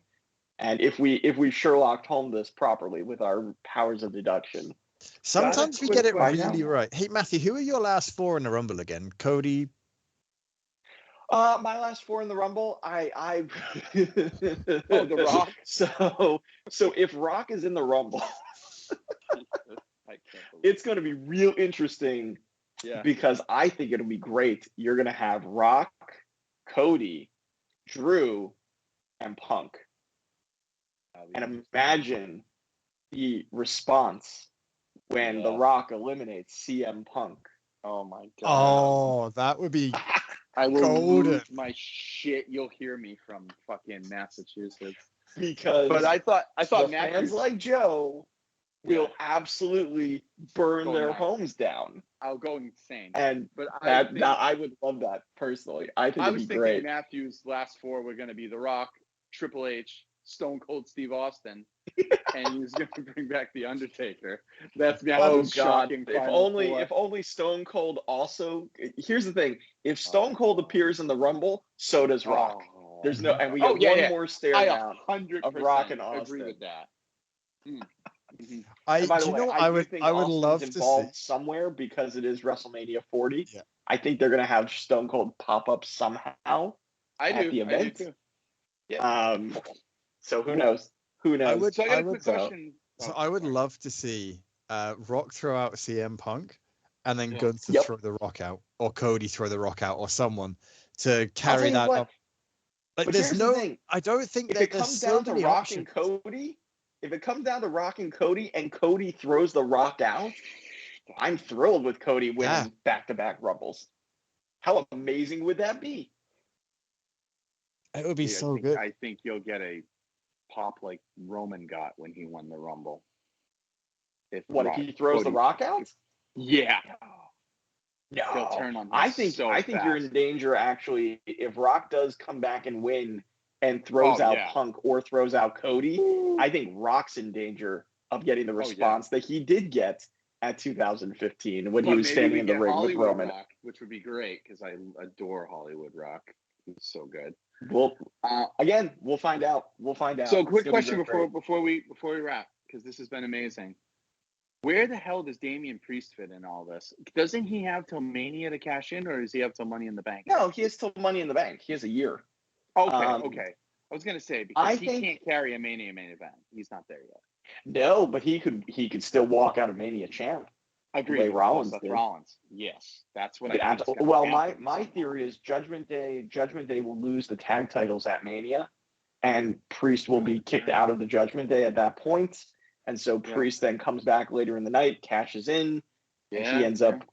and if we Sherlock Holmes this properly with our powers of deduction. Sometimes we get it really right. Hey, Matthew, who are your last 4 in the Rumble again? Cody. My last four in the Rumble, Oh, The Rock. So if Rock is in the Rumble, I can't believe it's going to be real interesting Yeah. because I think it'll be great. You're going to have Rock, Cody, Drew, and Punk. And imagine the response when The Rock eliminates CM Punk. Oh my god. Oh, that would be I will golden. lose my shit. You'll hear me from fucking Massachusetts. Because But I thought the Matthew, fans like Joe will absolutely burn Go their nuts. homes down. I'll go insane. And But I would love that personally. I think I it'd was be thinking great. Matthew's last four were going to be The Rock, Triple H, Stone Cold Steve Austin, and he was going to bring back The Undertaker. That's Matthew's shocking final four. If only Stone Cold also. Here's the thing: if Stone Cold appears in the Rumble, so does Rock. Oh. There's no, and we get one more stare I down 100% of Rock and Austin. agree with that. Mm-hmm. And by the Do you way, know, I would think love Austin's to see. involved somewhere because it is WrestleMania 40. Yeah. I think they're gonna have Stone Cold pop up somehow at the event. I do too. Yeah. So who knows? Who knows? So I got a quick question. So I would love to see Rock throw out CM Punk, and then Gunther Yep. throw the Rock out, or Cody throw the Rock out, or someone to carry tell you that what, up. Like, but there's here's the no. thing. I don't think If that it there's comes so down to many Rock options. and Cody, if it comes down to Rock and Cody throws the Rock out, I'm thrilled with Cody winning back-to-back Rumbles. How amazing would that be? It would be so good. I think you'll get a pop like Roman got when he won the Rumble. If he throws the Rock out? Yeah. No. He'll turn on him I think you're in danger actually if Rock does come back and win and throws out Punk or throws out Cody. I think Rock's in danger of getting the response that he did get at 2015 when he was standing in the ring with Roman. Rock, which would be great because I adore Hollywood Rock. He's so good. Well, again, we'll find out. So, quick question before we wrap, because this has been amazing. Where the hell does Damian Priest fit in all this? Doesn't he have till Mania to cash in, or does he have till Money in the Bank? No, he has till Money in the Bank. He has a year. Okay. I was gonna say because he can't carry a Mania main event. He's not there yet. No, but he could still walk out of Mania champ. Agreed. Rollins. Yes, that's what I think. Well, my theory is Judgment Day will lose the tag titles at Mania, and Priest will be kicked out of the Judgment Day at that point. And so Priest then comes back later in the night, cashes in, and he ends up,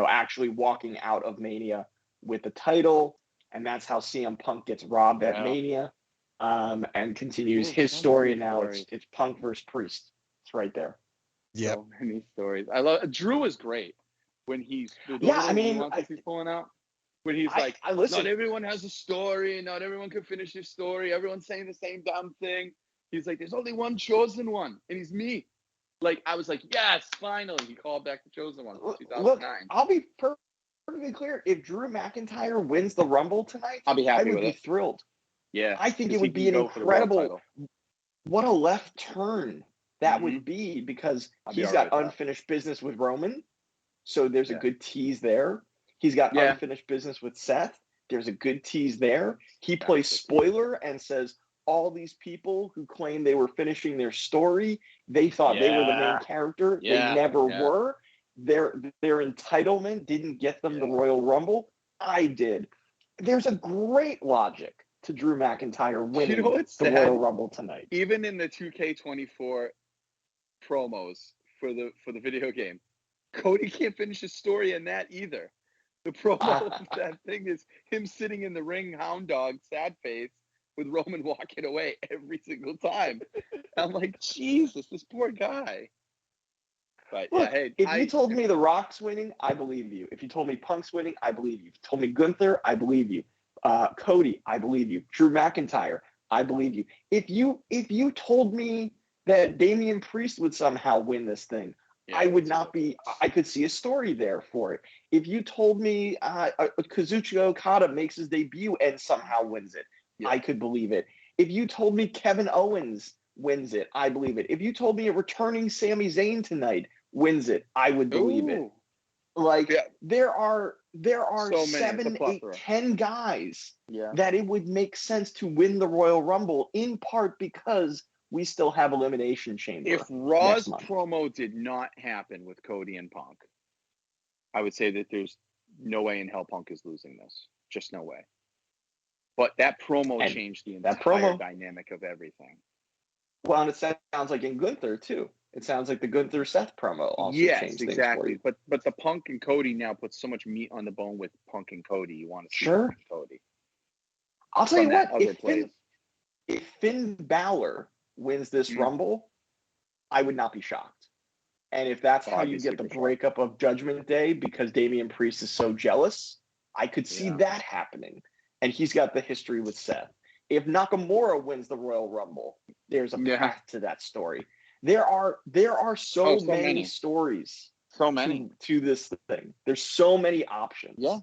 actually walking out of Mania with the title. And that's how CM Punk gets robbed at Mania, and continues his story. And now it's Punk versus Priest. It's right there. Yeah. So many stories. I love Drew is great when he's he's pulling out. When he's not everyone has a story, not everyone can finish their story. Everyone's saying the same damn thing. He's like, there's only one chosen one, and he's me. Like, I was like, yes, finally. He called back the chosen one from 2009. Look, I'll be perfectly clear. If Drew McIntyre wins the Rumble tonight, I'll be happy with it. I would be thrilled. Yeah. I think it would be an incredible, what a left turn that would be, because he's got unfinished business with Roman. So there's a good tease there. He's got unfinished business with Seth. There's a good tease there. He plays spoiler and says, all these people who claim they were finishing their story, they thought they were the main character. They never were. Their entitlement didn't get them the Royal Rumble. I did. There's a great logic to Drew McIntyre winning the Royal Rumble tonight. Even in the 2K24 promos for the video game, Cody can't finish his story in that either. The promo of that thing is him sitting in the ring, hound dog, sad face, with Roman walking away every single time. I'm like, Jesus, this poor guy. But look, if you told me The Rock's winning, I believe you. If you told me Punk's winning, I believe you. If you told me Gunther, I believe you. Cody, I believe you. Drew McIntyre, I believe you. If you told me that Damian Priest would somehow win this thing, I would not be. I could see a story there for it. If you told me Kazuchika Okada makes his debut and somehow wins it, I could believe it. If you told me Kevin Owens wins it, I believe it. If you told me a returning Sami Zayn tonight wins it, I would believe it. Like Yeah. there are So many. It's a 7, 8, plethora. 10 guys Yeah. that it would make sense to win the Royal Rumble, in part because we still have Elimination Chamber. If Raw's next month. promo did not happen with Cody and Punk, I would say that there's no way in hell Punk is losing this. Just no way. But that promo And changed the that entire promo- dynamic of everything. Well, and it sounds like in Gunther too. It sounds like the Gunther Seth promo also Yes, changed things for exactly. you. But the Punk and Cody now puts so much meat on the bone with Punk and Cody. You want to see Sure. Punk and Cody. I'll tell you From that what, other place. if Finn Balor wins this Rumble, I would not be shocked. And if that's how I'd you be get the super shocked. breakup of Judgment Day because Damian Priest is so jealous, I could see Yeah. that happening. And he's got the history with Seth. If Nakamura wins the Royal Rumble, there's a Yeah. path to that story. There are so so many many. stories So many. to this thing. There's so many options. Yeah.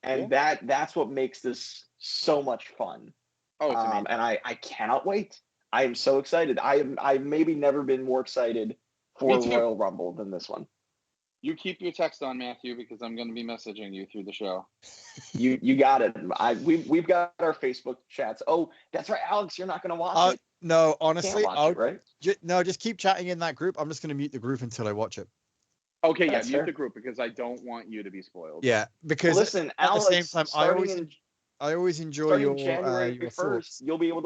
And that's what makes this so much fun. Oh, it's amazing. And I cannot wait. I am so excited. I've maybe never been more excited for Me too. Royal Rumble than this one. You keep your text on, Matthew, because I'm going to be messaging you through the show. You got it. We've got our Facebook chats. Oh, that's right, Alex. You're not going to watch it. No, You honestly, can't watch it, right? just keep chatting in that group. I'm just going to mute the group until I watch it. Okay, That's mute fair. the group because I don't want you to be spoiled. Yeah, because Well, listen, at Alex, the same time, I always enjoy starting your January your 1st, thoughts. you'll be able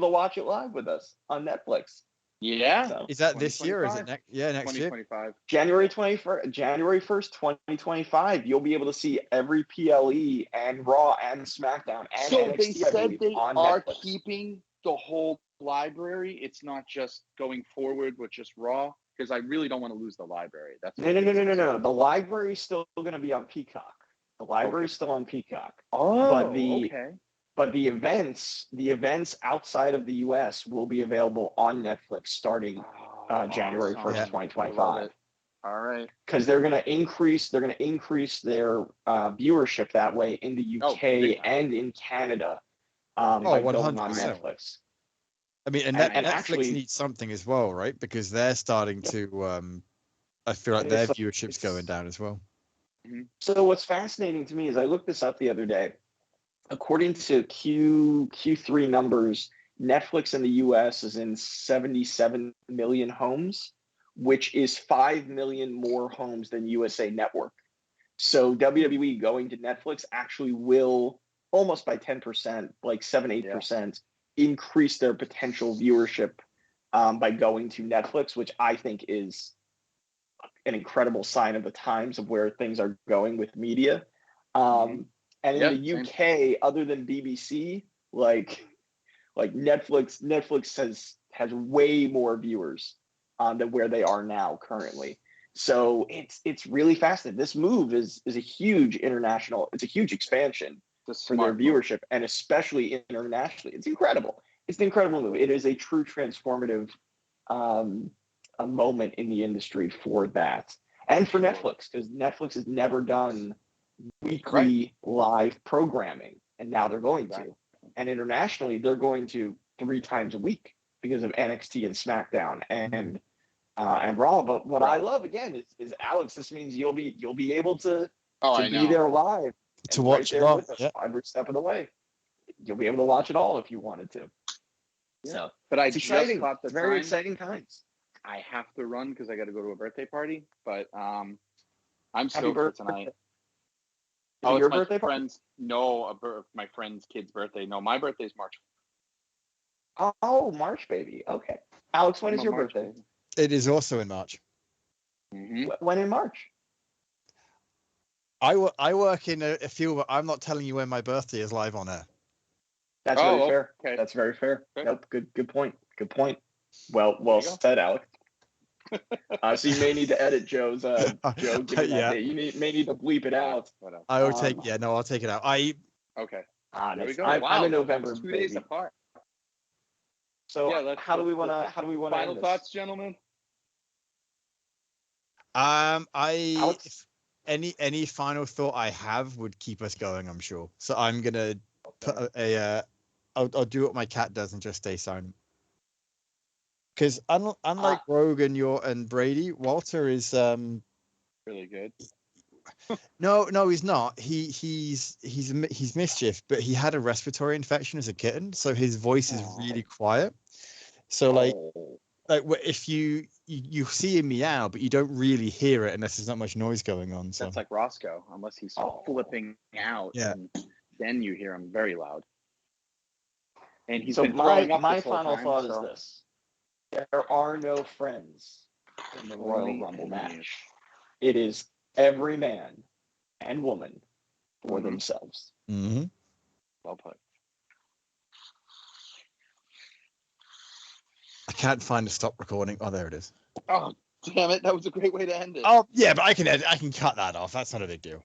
to watch it live with us on Netflix. Yeah. So Is that this year? Or is it next? Yeah, next year. 2025. January 21st, January 1st, 2025, you'll be able to see every PLE and Raw and SmackDown and So NXT, they I said believe, they on are Netflix. keeping the whole library. It's not just going forward with just Raw, because I really don't want to lose the library. That's No. The library's still going to be on Peacock. The library's still on Peacock. Oh, okay. But the events outside of the US will be available on Netflix starting January 1st, Yeah. 2025. All right. Because they're going to increase their viewership that way in the UK and in Canada by going on 100%. Netflix. I mean, and And Netflix actually- needs something as well, right? Because they're starting to. I feel like And their it's- viewership's going down as well. So what's fascinating to me is I looked this up the other day. According to Q3 numbers, Netflix in the US is in 77 million homes, which is 5 million more homes than USA Network. So WWE going to Netflix actually will, almost by 10%, like 7-8%, increase their potential viewership by going to Netflix, which I think is an incredible sign of the times of where things are going with media. And in the UK, other than BBC, like Netflix has way more viewers than where they are now currently. So it's really fascinating. This move is a huge international. It's a huge expansion for their viewership, and especially internationally. It's incredible. It's an incredible move. It is a true transformative a moment in the industry for that, and for Netflix, because Netflix has never done weekly live programming, and now they're going to. And internationally, they're going to 3 times a week because of NXT and SmackDown and Raw. But what I love again is Alex. This means you'll be able to be there live to watch it all. with us every step of the way. You'll be able to watch it all if you wanted to. Yeah. So, but I it's just exciting. caught the Very time. exciting times. I have to run because I got to go to a birthday party. But I'm Happy stoked for birthday. tonight. Is it your it's my birthday party? friend's. My friend's kid's birthday. No, my birthday's March. Oh, March, baby. Okay. Alex, when is your March birthday? baby. It is also in March. When in March? I work in a field where I'm not telling you when my birthday is live on air. That's very fair. Okay. That's very fair. Okay. Nope. Good point. Good point. Well said, Alex. So you may need to edit Joe's Joe giving that date. You may need to bleep it out. I will take I'll take it out. Okay. There we go. I'm a November 2 baby. days apart. So how do we want to final end thoughts, gentlemen? Alex? Any final thought I have would keep us going, I'm sure. So I'm gonna put I'll do what my cat does and just stay silent. Because unlike Rogan, and Brady, Walter is really good. No, he's not. He's mischief, but he had a respiratory infection as a kitten, so his voice is really quiet. So like if you see him meow, but you don't really hear it unless there's not much noise going on. So That's like Roscoe, unless he's flipping out, and then you hear him very loud. And he's been throwing up my this whole final time, thought so. is this: there are no friends in the Royal Rumble match. It is every man and woman for themselves. Mm-hmm. Well put. I can't find the stop recording. Oh, there it is. Oh, damn it! That was a great way to end it. Oh yeah, but I can cut that off. That's not a big deal.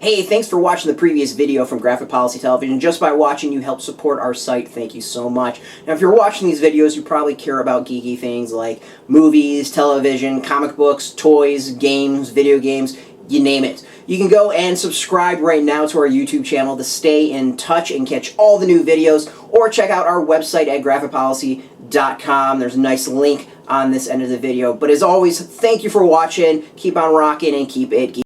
Hey, thanks for watching the previous video from Graphic Policy Television. Just by watching, you help support our site. Thank you so much. Now, if you're watching these videos, you probably care about geeky things like movies, television, comic books, toys, games, video games, you name it. You can go and subscribe right now to our YouTube channel to stay in touch and catch all the new videos, or check out our website at graphicpolicy.com. There's a nice link on this end of the video. But as always, thank you for watching. Keep on rocking and keep it geeky.